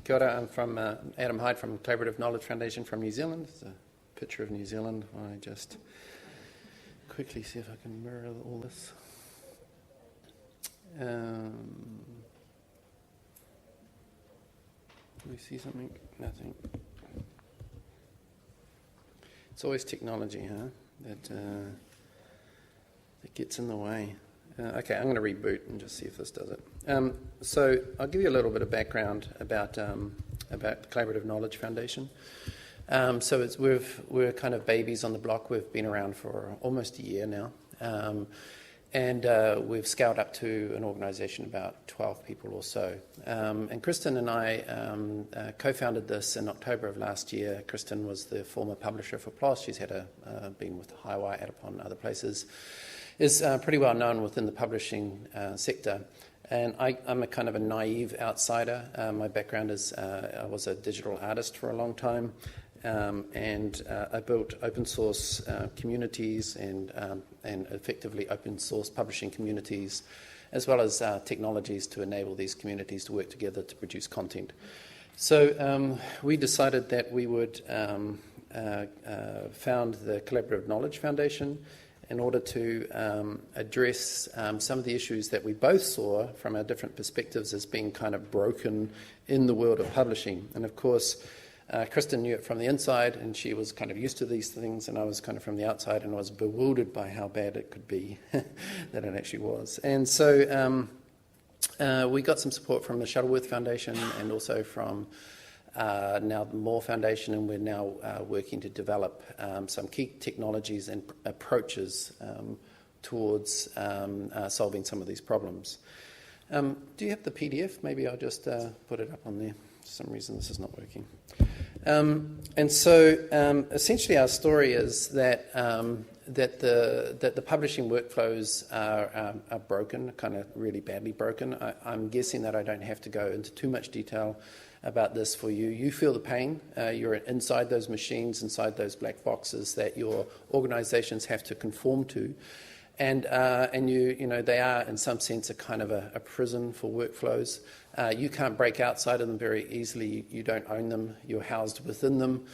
Kia ora, I'm from Adam Hyde from Collaborative Knowledge Foundation from New Zealand. It's a picture of New Zealand. I just quickly see if I can mirror all this. Do we see something? Nothing. It's always technology, huh? That gets in the way. Okay, I'm going to reboot and just see if this does it. So I'll give you a little bit of background about the Collaborative Knowledge Foundation. So we're kind of babies on the block. We've been around for almost a year now. And we've scaled up to an organisation about 12 people or so. And Kristen and I co-founded this in October of last year. Kristen was the former publisher for PLOS. She's been with Highwire, Adapon, and other places. Is pretty well known within the publishing sector. And I'm a kind of a naive outsider. My background is I was a digital artist for a long time. And I built open source communities and effectively open source publishing communities, as well as technologies to enable these communities to work together to produce content. So we decided that we would found the Collaborative Knowledge Foundation in order to address some of the issues that we both saw from our different perspectives as being kind of broken in the world of publishing. And of course, Kristen knew it from the inside, and she was kind of used to these things, and I was kind of from the outside, and I was bewildered by how bad it could be, that it actually was. And so we got some support from the Shuttleworth Foundation and also from now the Moore Foundation, and we're now working to develop some key technologies and approaches towards solving some of these problems. Do you have the PDF? Maybe I'll just put it up on there. For some reason this is not working. And so essentially our story is that the publishing workflows are broken, kind of really badly broken. I'm guessing that I don't have to go into too much detail about this for you. You feel the pain. You're inside those machines, inside those black boxes that your organisations have to conform to. And you know, they are in some sense a kind of a prison for workflows. You can't break outside of them very easily. You don't own them. You're housed within them.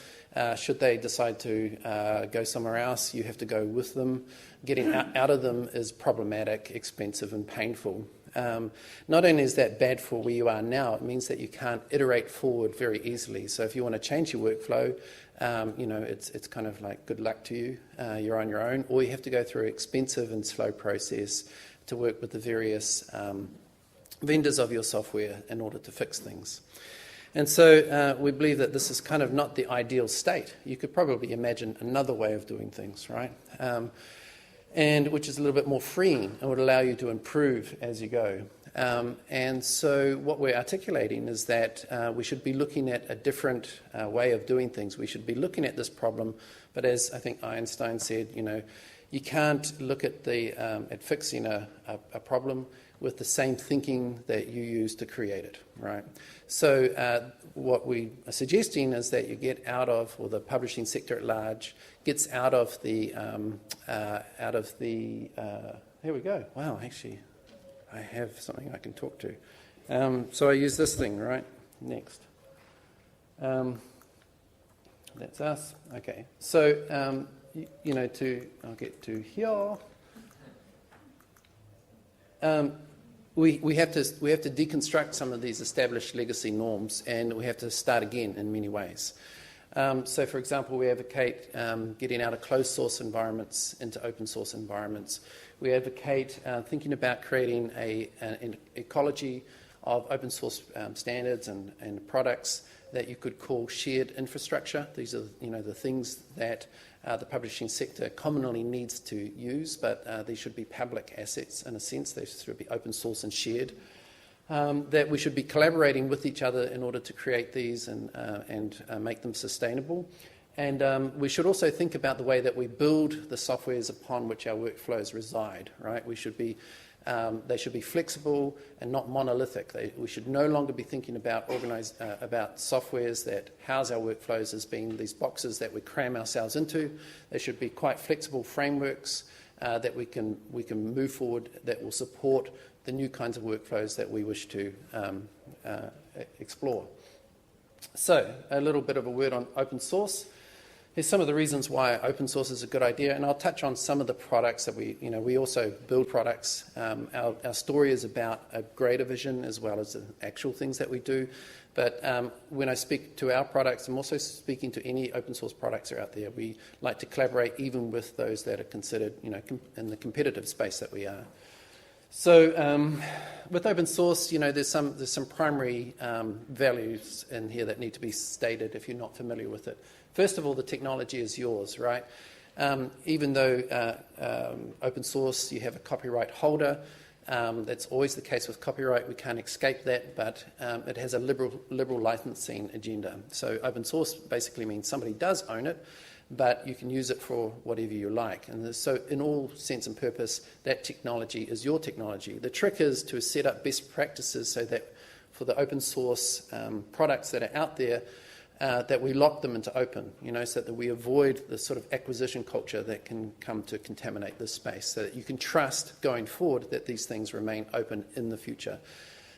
Should they decide to go somewhere else, you have to go with them. Getting out of them is problematic, expensive, and painful. Not only is that bad for where you are now, it means that you can't iterate forward very easily. So if you want to change your workflow, you know, it's kind of like good luck to you. You're on your own, or you have to go through an expensive and slow process to work with the various vendors of your software in order to fix things. And so we believe that this is kind of not the ideal state. You could probably imagine another way of doing things, right? And which is a little bit more freeing and would allow you to improve as you go. And so what we're articulating is that we should be looking at a different way of doing things. We should be looking at this problem, but as I think Einstein said, you know, you can't look at at fixing a problem with the same thinking that you use to create it, right? So what we are suggesting is that you get out of, or the publishing sector at large gets out of the, here we go. Wow, actually, I have something I can talk to. So I use this thing, right? Next. That's us. Okay. So, you know, I'll get to here. We have to deconstruct some of these established legacy norms, and we have to start again in many ways. So, for example, we advocate getting out of closed source environments into open source environments. We advocate thinking about creating an ecology of open source standards and products that you could call shared infrastructure. These are, you know, the things that the publishing sector commonly needs to use, but these should be public assets in a sense. They should be open source and shared. That we should be collaborating with each other in order to create these and make them sustainable. And we should also think about the way that we build the softwares upon which our workflows reside, right? They should be flexible and not monolithic. We should no longer be thinking about softwares that house our workflows as being these boxes that we cram ourselves into. They should be quite flexible frameworks that we can move forward that will support the new kinds of workflows that we wish to explore. So, a little bit of a word on open source. Here's some of the reasons why open source is a good idea, and I'll touch on some of the products that we also build products. Our story is about a greater vision as well as the actual things that we do. But when I speak to our products, I'm also speaking to any open source products that are out there. We like to collaborate even with those that are considered, you know, in the competitive space that we are. So with open source, you know, there's some primary values in here that need to be stated if you're not familiar with it. First of all, the technology is yours, right? Even though open source, you have a copyright holder. That's always the case with copyright. We can't escape that, but it has a liberal licensing agenda. So open source basically means somebody does own it, but you can use it for whatever you like. And so in all sense and purpose, that technology is your technology. The trick is to set up best practices so that for the open source products that are out there, that we lock them into open, you know, so that we avoid the sort of acquisition culture that can come to contaminate this space, so that you can trust going forward that these things remain open in the future.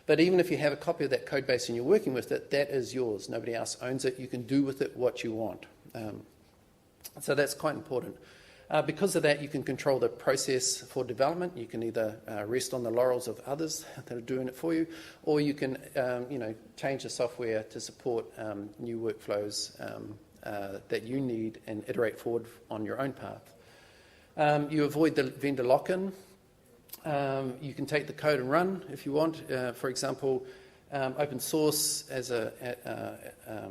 But even if you have a copy of that code base and you're working with it, that is yours. Nobody else owns it. You can do with it what you want. So that's quite important. Because of that, you can control the process for development. You can either rest on the laurels of others that are doing it for you, or you can, you know, change the software to support new workflows that you need and iterate forward on your own path. You avoid the vendor lock-in. You can take the code and run if you want. For example, open source as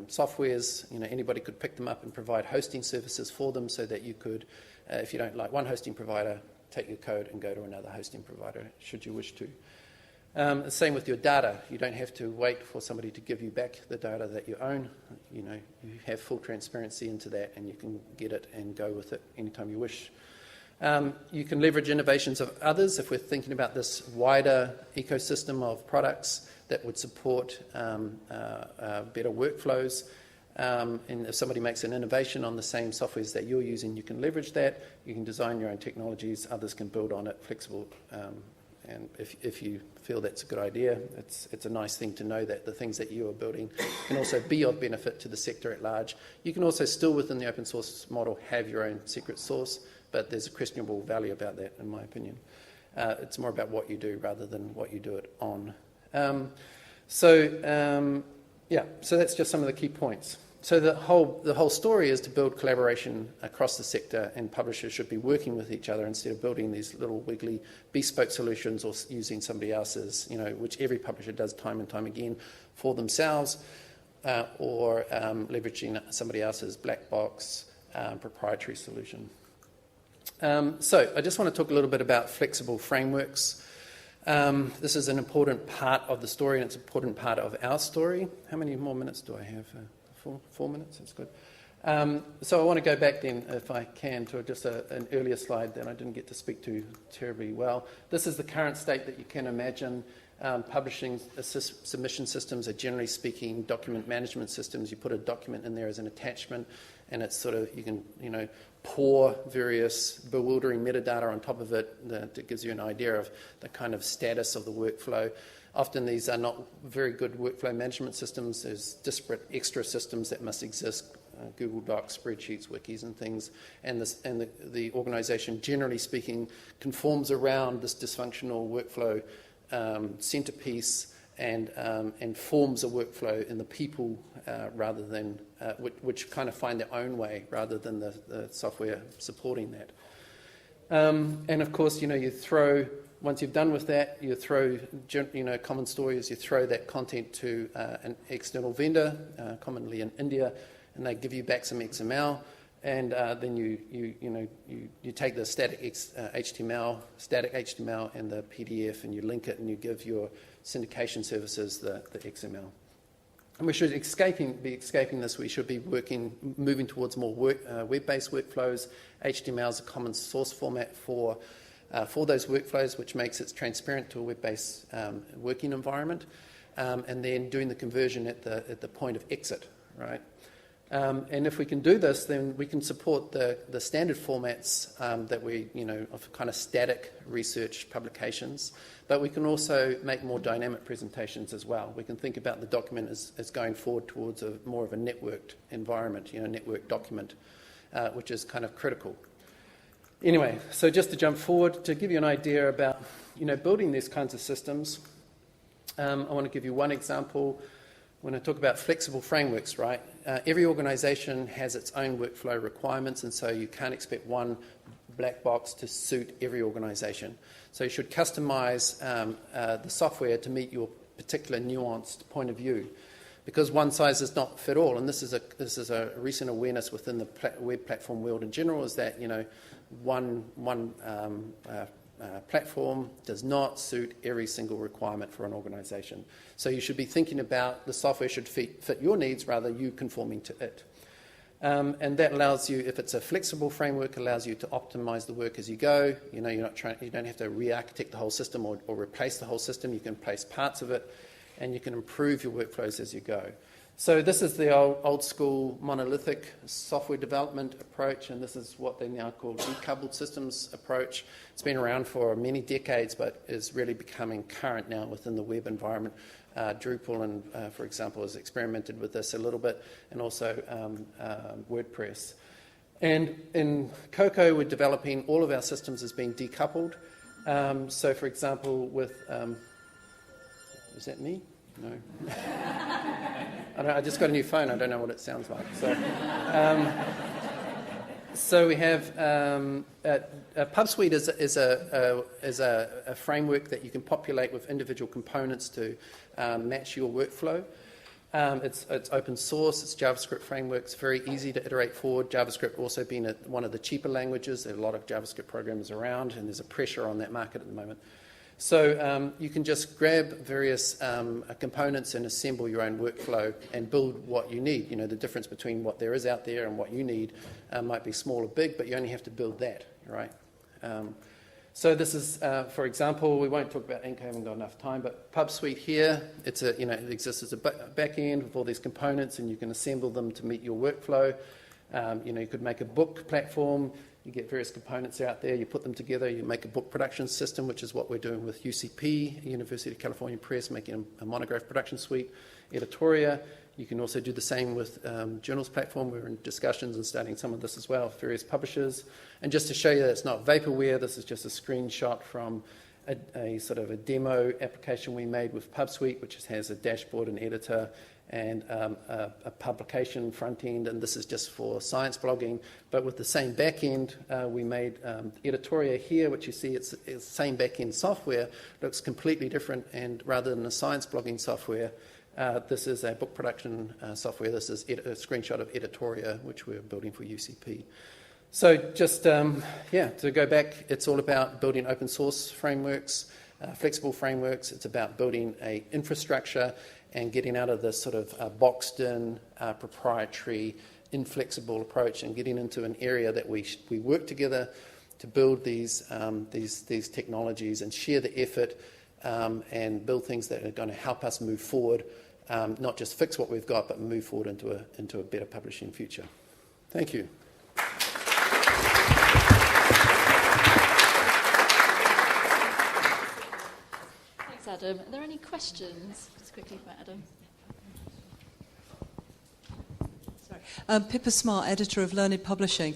softwares, you know, anybody could pick them up and provide hosting services for them, so that you could, if you don't like one hosting provider, take your code and go to another hosting provider, should you wish to. The same with your data. You don't have to wait for somebody to give you back the data that you own. You know, you have full transparency into that, and you can get it and go with it anytime you wish. You can leverage innovations of others. If we're thinking about this wider ecosystem of products, that would support better workflows. And if somebody makes an innovation on the same softwares that you're using, you can leverage that. You can design your own technologies. Others can build on it, flexible. And if you feel that's a good idea, it's a nice thing to know that the things that you are building can also be of benefit to the sector at large. You can also still, within the open source model, have your own secret source, but there's a questionable value about that, in my opinion. It's more about what you do rather than what you do it on. So that's just some of the key points. So the whole story is to build collaboration across the sector, and publishers should be working with each other instead of building these little wiggly bespoke solutions or using somebody else's, which every publisher does time and time again for themselves, or leveraging somebody else's black box proprietary solution. So I just want to talk a little bit about flexible frameworks. This is an important part of the story, and it's an important part of our story. How many more minutes do I have? 4 minutes, that's good. So I want to go back then, if I can, to just an earlier slide that I didn't get to speak to terribly well. This is the current state that you can imagine. Publishing submission systems are, generally speaking, document management systems. You put a document in there as an attachment, and it's sort of, you can, pour various bewildering metadata on top of it that gives you an idea of the kind of status of the workflow. Often these are not very good workflow management systems. There's disparate extra systems that must exist, Google Docs, spreadsheets, wikis and things. And the organisation, generally speaking, conforms around this dysfunctional workflow centrepiece and forms a workflow in the people rather than, which kind of find their own way rather than the software supporting that. And of course, you throw, once you've done with that, you throw, common story is you throw that content to an external vendor, commonly in India, and they give you back some XML, and then you take the static HTML and the PDF, and you link it, and you give your syndication services the XML. And we should be escaping this. We should be moving towards more web-based workflows. HTML is a common source format for those workflows, which makes it transparent to a web-based working environment, and then doing the conversion at the point of exit, right? And if we can do this, then we can support the standard formats that we, of kind of static research publications, but we can also make more dynamic presentations as well. We can think about the document as going forward towards more of a networked environment, networked document, which is kind of critical. Anyway, so just to jump forward, to give you an idea about, building these kinds of systems, I want to give you one example. When I talk about flexible frameworks, right, every organisation has its own workflow requirements, and so you can't expect one black box to suit every organisation. So you should customise the software to meet your particular nuanced point of view, because one size does not fit all. And this is a recent awareness within the web platform world in general, is that one platform does not suit every single requirement for an organisation. So you should be thinking about the software should fit your needs rather than you conforming to it. And that allows you, if it's a flexible framework, allows you to optimise the work as you go. You don't have to re-architect the whole system or replace the whole system. You can replace parts of it, and you can improve your workflows as you go. So this is the old school monolithic software development approach, and this is what they now call decoupled systems approach. It's been around for many decades, but is really becoming current now within the web environment. Drupal, for example, has experimented with this a little bit, and also WordPress. And in Coko, we're developing all of our systems as being decoupled. So, for example, with... is that me? No. I just got a new phone. I don't know what it sounds like. So we have PubSuite is a framework that you can populate with individual components to match your workflow. It's open source. It's JavaScript framework. It's very easy to iterate forward. JavaScript also being one of the cheaper languages. There are a lot of JavaScript programs around, and there's a pressure on that market at the moment. So you can just grab various components and assemble your own workflow and build what you need. The difference between what there is out there and what you need might be small or big, but you only have to build that, right? So this is, for example, we won't talk about ink, I haven't got enough time, but PubSuite here, it's a, it exists as a back end with all these components, and you can assemble them to meet your workflow. You could make a book platform, you get various components out there, you put them together, you make a book production system, which is what we're doing with UCP, University of California Press, making a monograph production suite, Editoria. You can also do the same with journals platform. We're in discussions and studying some of this as well with various publishers. And just to show you that it's not vaporware, this is just a screenshot from a sort of a demo application we made with PubSuite, which has a dashboard, an editor, and a publication front end. And this is just for science blogging. But with the same back end, we made Editoria here, which you see it's the same back end software, looks completely different. And rather than a science blogging software, this is a book production software. This is a screenshot of Editoria, which we're building for UCP. So just, to go back, it's all about building open source frameworks, flexible frameworks. It's about building an infrastructure and getting out of this sort of boxed-in, proprietary, inflexible approach and getting into an area that we work together to build these technologies and share the effort and build things that are going to help us move forward, not just fix what we've got, but move forward into a better publishing future. Thank you. Thanks, Adam. Are there any questions? Just quickly for Adam. Pippa Smart, editor of Learned Publishing.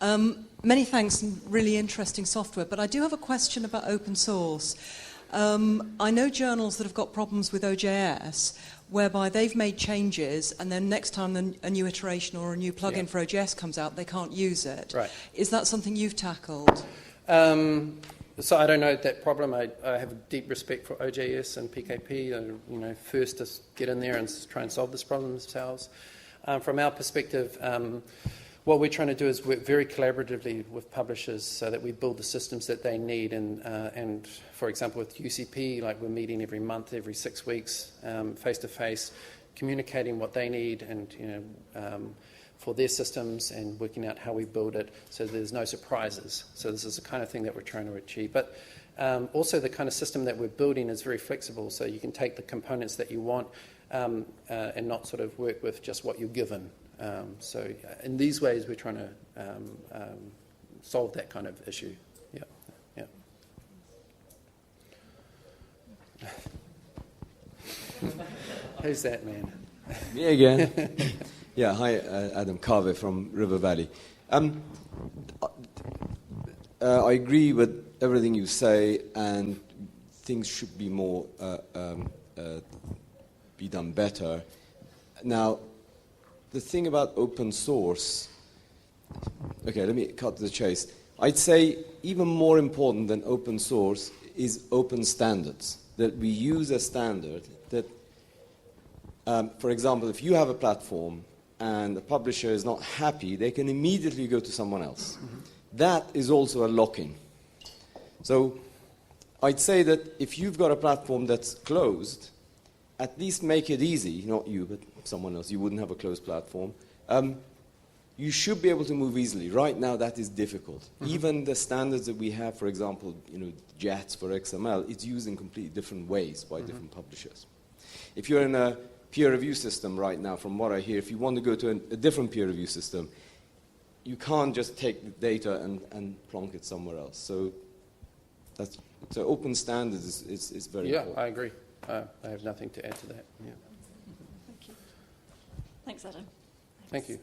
Many thanks, and really interesting software, but I do have a question about open source. I know journals that have got problems with OJS, whereby they've made changes, and then next time a new iteration or a new plugin for OJS comes out, they can't use it. Right. Is that something you've tackled? So I don't know that problem. I have a deep respect for OJS and PKP. First to get in there and try and solve this problem themselves. From our perspective, what we're trying to do is work very collaboratively with publishers so that we build the systems that they need. And for example, with UCP, like we're meeting every month, every 6 weeks, face to face, communicating what they need and for their systems and working out how we build it so there's no surprises. So this is the kind of thing that we're trying to achieve. But also the kind of system that we're building is very flexible, so you can take the components that you want and not sort of work with just what you're given. So in these ways, we're trying to solve that kind of issue. Yeah. Who's that man? Me again. Yeah, hi, Adam Carver from River Valley. I agree with everything you say, and things should be more be done better. Now, the thing about open source, okay, let me cut to the chase. I'd say even more important than open source is open standards, that we use a standard that, for example, if you have a platform and the publisher is not happy, they can immediately go to someone else. Mm-hmm. That is also a lock-in. So I'd say that if you've got a platform that's closed, at least make it easy, not you, but someone else. You wouldn't have a closed platform. You should be able to move easily. Right now, that is difficult. Mm-hmm. Even the standards that we have, for example, JATS for XML, it's used in completely different ways by different publishers. If you're in a peer review system right now, from what I hear, if you want to go to a different peer review system, you can't just take the data and plonk it somewhere else. So open standards is very important. Yeah, I agree. I have nothing to add to that. Yeah. Thank you. Thanks, Adam. Thank you.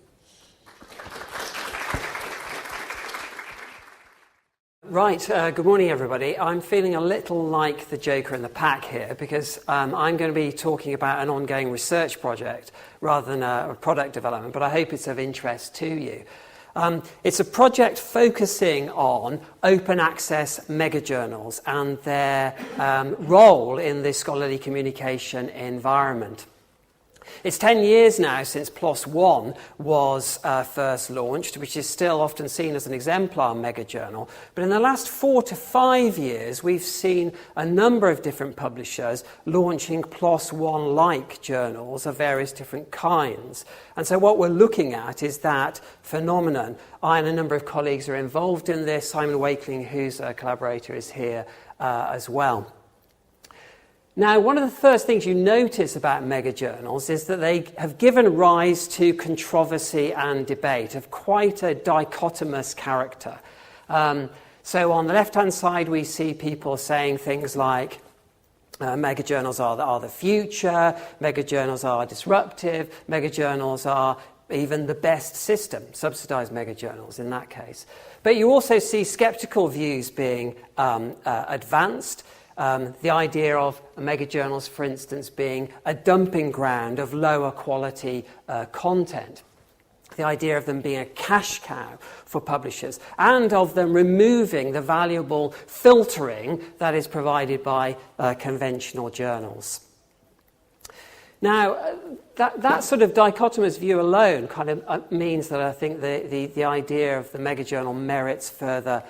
Right, good morning everybody. I'm feeling a little like the Joker in the pack here because I'm going to be talking about an ongoing research project rather than a product development, but I hope it's of interest to you. It's a project focusing on open access megajournals and their role in the scholarly communication environment. It's 10 years now since PLOS One was first launched, which is still often seen as an exemplar mega-journal. But in the last 4 to 5 years, we've seen a number of different publishers launching PLOS One-like journals of various different kinds. And so what we're looking at is that phenomenon. I and a number of colleagues are involved in this. Simon Wakeling, who's a collaborator, is here as well. Now, one of the first things you notice about mega-journals is that they have given rise to controversy and debate of quite a dichotomous character. So on the left-hand side, we see people saying things like, mega-journals are the future, mega-journals are disruptive, mega-journals are even the best system, subsidized mega-journals in that case. But you also see skeptical views being advanced. The idea of mega-journals, for instance, being a dumping ground of lower quality content. The idea of them being a cash cow for publishers, and of them removing the valuable filtering that is provided by conventional journals. Now, that sort of dichotomous view alone kind of means that I think the idea of the mega-journal merits further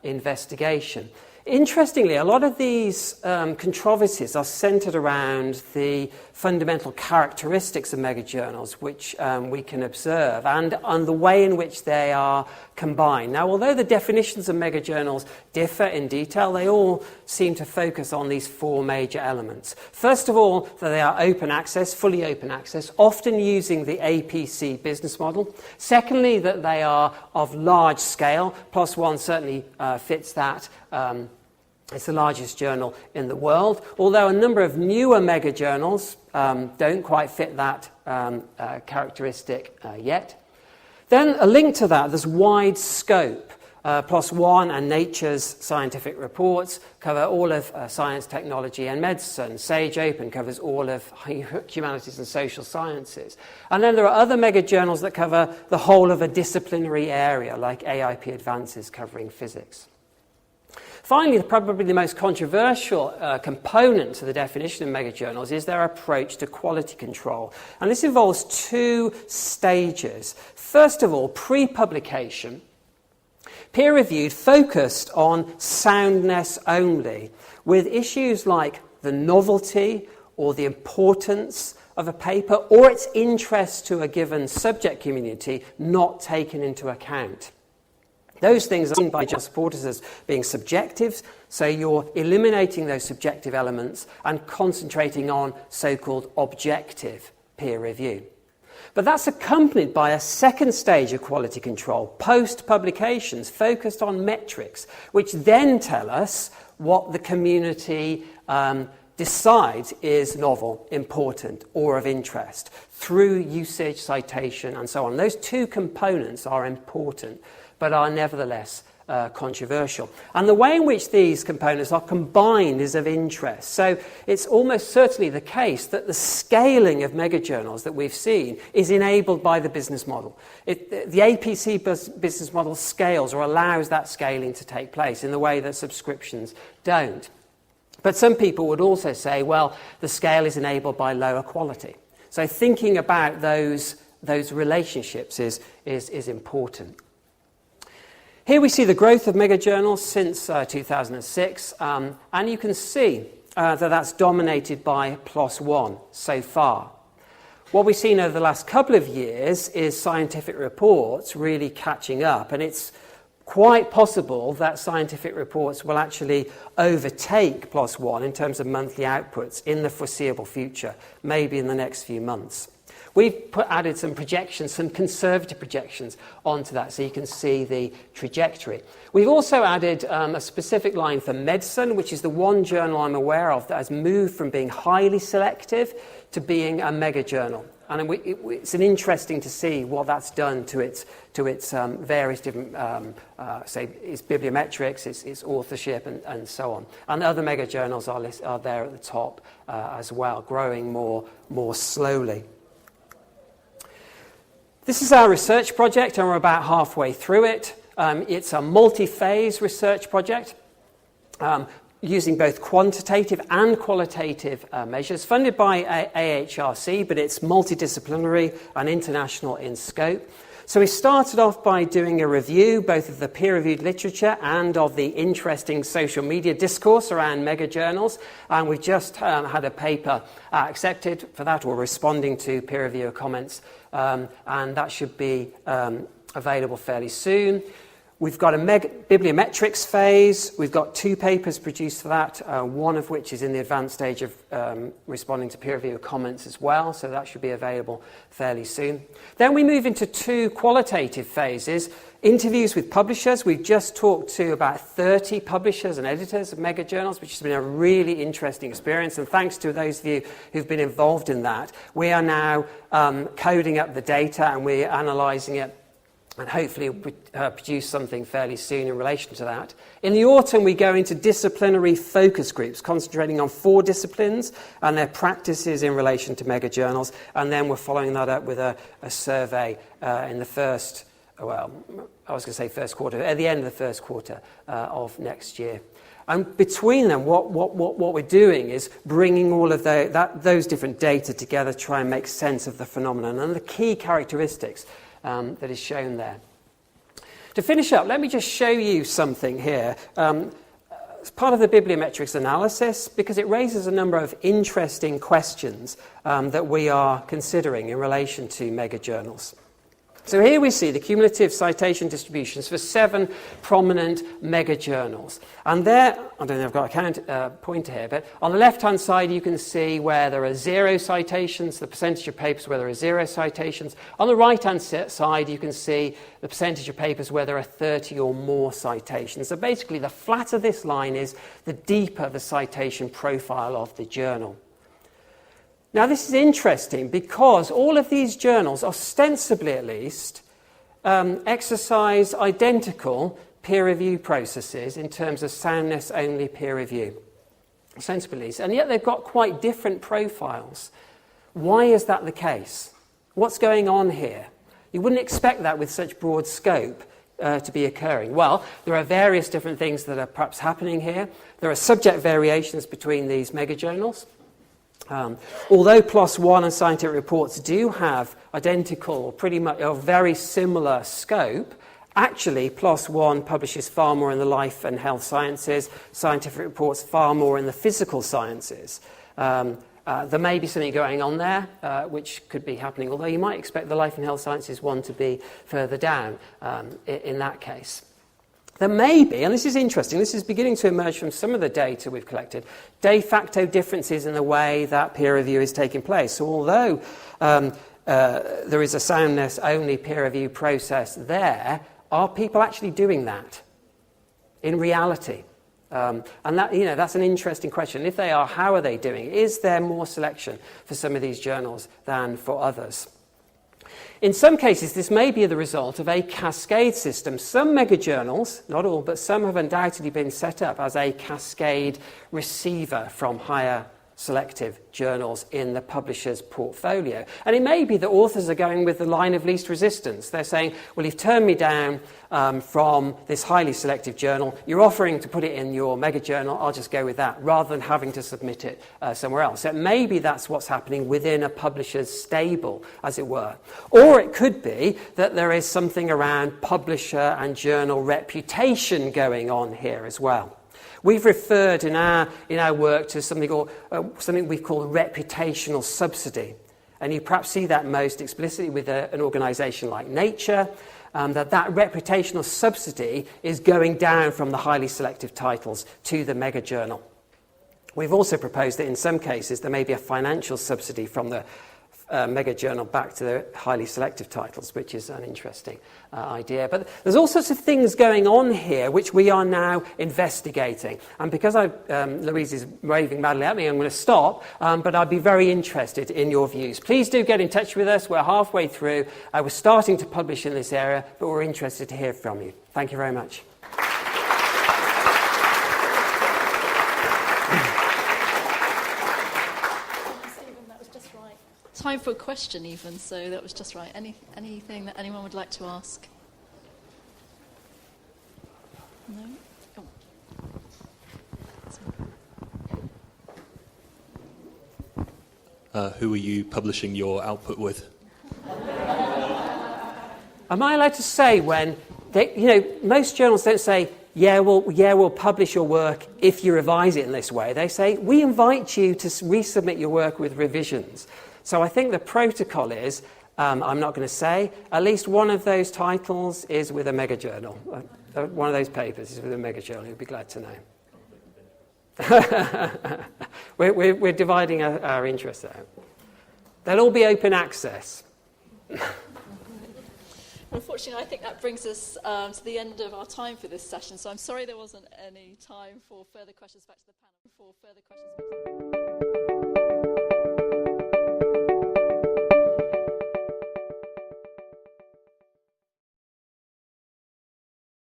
investigation. Interestingly, a lot of these controversies are centred around the fundamental characteristics of mega-journals, which we can observe, and on the way in which they are combined. Now, although the definitions of mega-journals differ in detail, they all seem to focus on these 4 major elements. First of all, that they are open access, fully open access, often using the APC business model. Secondly, that they are of large scale. PLOS One certainly fits that. It's the largest journal in the world, although a number of newer mega-journals don't quite fit that characteristic yet. Then a link to that, there's wide scope. PLOS One and Nature's scientific reports cover all of science, technology and medicine. Sage Open covers all of humanities and social sciences. And then there are other mega-journals that cover the whole of a disciplinary area, like AIP Advances covering physics. Finally, probably the most controversial component to the definition of mega-journals is their approach to quality control. And this involves 2 stages. First of all, pre-publication, peer-reviewed, focused on soundness only, with issues like the novelty or the importance of a paper or its interest to a given subject community not taken into account. Those things are seen by journal supporters as being subjective, so you're eliminating those subjective elements and concentrating on so-called objective peer review. But that's accompanied by a second stage of quality control, post-publications, focused on metrics, which then tell us what the community decides is novel, important, or of interest, through usage, citation, and so on. Those 2 components are important, but are nevertheless controversial. And the way in which these components are combined is of interest. So it's almost certainly the case that the scaling of mega-journals that we've seen is enabled by the business model. The APC business model scales or allows that scaling to take place in the way that subscriptions don't. But some people would also say, well, the scale is enabled by lower quality. So thinking about those relationships is important. Here we see the growth of mega-journals since 2006, and you can see that that's dominated by PLOS One so far. What we've seen over the last couple of years is scientific reports really catching up, and it's quite possible that scientific reports will actually overtake PLOS One in terms of monthly outputs in the foreseeable future, maybe in the next few months. We've added some projections, some conservative projections onto that so you can see the trajectory. We've also added a specific line for medicine, which is the one journal I'm aware of that has moved from being highly selective to being a mega-journal. And it's interesting to see what that's done to its various different, say, its bibliometrics, its authorship, and so on. And other mega-journals are there at the top as well, growing more slowly. This is our research project, and we're about halfway through it. It's a multi-phase research project. using both quantitative and qualitative measures, funded by AHRC, but it's multidisciplinary and international in scope. So we started off by doing a review both of the peer-reviewed literature and of the interesting social media discourse around mega-journals, and we've just had a paper accepted for that, or responding to peer reviewer comments, and that should be available fairly soon. We've got a bibliometrics phase. We've got 2 papers produced for that, one of which is in the advanced stage of responding to peer review comments as well, so that should be available fairly soon. Then we move into 2 qualitative phases. Interviews with publishers. We've just talked to about 30 publishers and editors of mega journals, which has been a really interesting experience, and thanks to those of you who've been involved in that, we are now coding up the data and we're analysing it, and hopefully produce something fairly soon in relation to that. In the autumn, we go into disciplinary focus groups, concentrating on 4 disciplines and their practices in relation to mega journals, and then we're following that up with a survey in the first quarter, at the end of the first quarter of next year. And between them, what we're doing is bringing all of those different data together to try and make sense of the phenomenon and the key characteristics that is shown there. To finish up, let me just show you something here. It's part of the bibliometrics analysis because it raises a number of interesting questions that we are considering in relation to mega journals. So here we see the cumulative citation distributions for 7 prominent mega journals. And there, I don't know if I've got a pointer here, but on the left-hand side you can see where there are 0 citations, the percentage of papers where there are 0 citations. On the right-hand side you can see the percentage of papers where there are 30 or more citations. So basically the flatter this line is, the deeper the citation profile of the journal. Now, this is interesting because all of these journals, ostensibly at least, exercise identical peer review processes in terms of soundness-only peer review, ostensibly at least, and yet they've got quite different profiles. Why is that the case? What's going on here? You wouldn't expect that with such broad scope to be occurring. Well, there are various different things that are perhaps happening here. There are subject variations between these mega journals. Although PLOS ONE and Scientific Reports do have identical or pretty much or very similar scope, actually PLOS ONE publishes far more in the life and health sciences, Scientific Reports far more in the physical sciences. There may be something going on there which could be happening, although you might expect the life and health sciences one to be further down in that case. There may be, and this is interesting, this is beginning to emerge from some of the data we've collected, de facto differences in the way that peer review is taking place. So although there is a soundness-only peer review process there, are people actually doing that in reality? And that, that's an interesting question. If they are, how are they doing? Is there more selection for some of these journals than for others? In some cases, this may be the result of a cascade system. Some mega journals, not all, but some have undoubtedly been set up as a cascade receiver from higher selective journals in the publisher's portfolio. And it may be that authors are going with the line of least resistance. They're saying, well, you've turned me down from this highly selective journal. You're offering to put it in your mega journal. I'll just go with that, rather than having to submit it somewhere else. So maybe that's what's happening within a publisher's stable, as it were. Or it could be that there is something around publisher and journal reputation going on here as well. We've referred in our work to something we've called reputational subsidy. And you perhaps see that most explicitly with an organisation like Nature, that reputational subsidy is going down from the highly selective titles to the mega journal. We've also proposed that in some cases there may be a financial subsidy from the mega journal back to the highly selective titles, which is an interesting idea. But there's all sorts of things going on here which we are now investigating. And because Louise is waving madly at me, I'm going to stop, but I'd be very interested in your views. Please do get in touch with us. We're halfway through. We're starting to publish in this area, but we're interested to hear from you. Thank you very much. Time for a question even, so that was just right. Anything that anyone would like to ask? No? Oh. who are you publishing your output with? Am I allowed to say when, most journals don't say, we'll publish your work if you revise it in this way. They say, we invite you to resubmit your work with revisions. So I think the protocol is, I'm not going to say, at least one of those titles is with a mega journal. One of those papers is with a mega journal. You'll be glad to know. we're dividing our interests out. They'll all be open access. Unfortunately, I think that brings us to the end of our time for this session. So I'm sorry there wasn't any time for further questions back to the panel.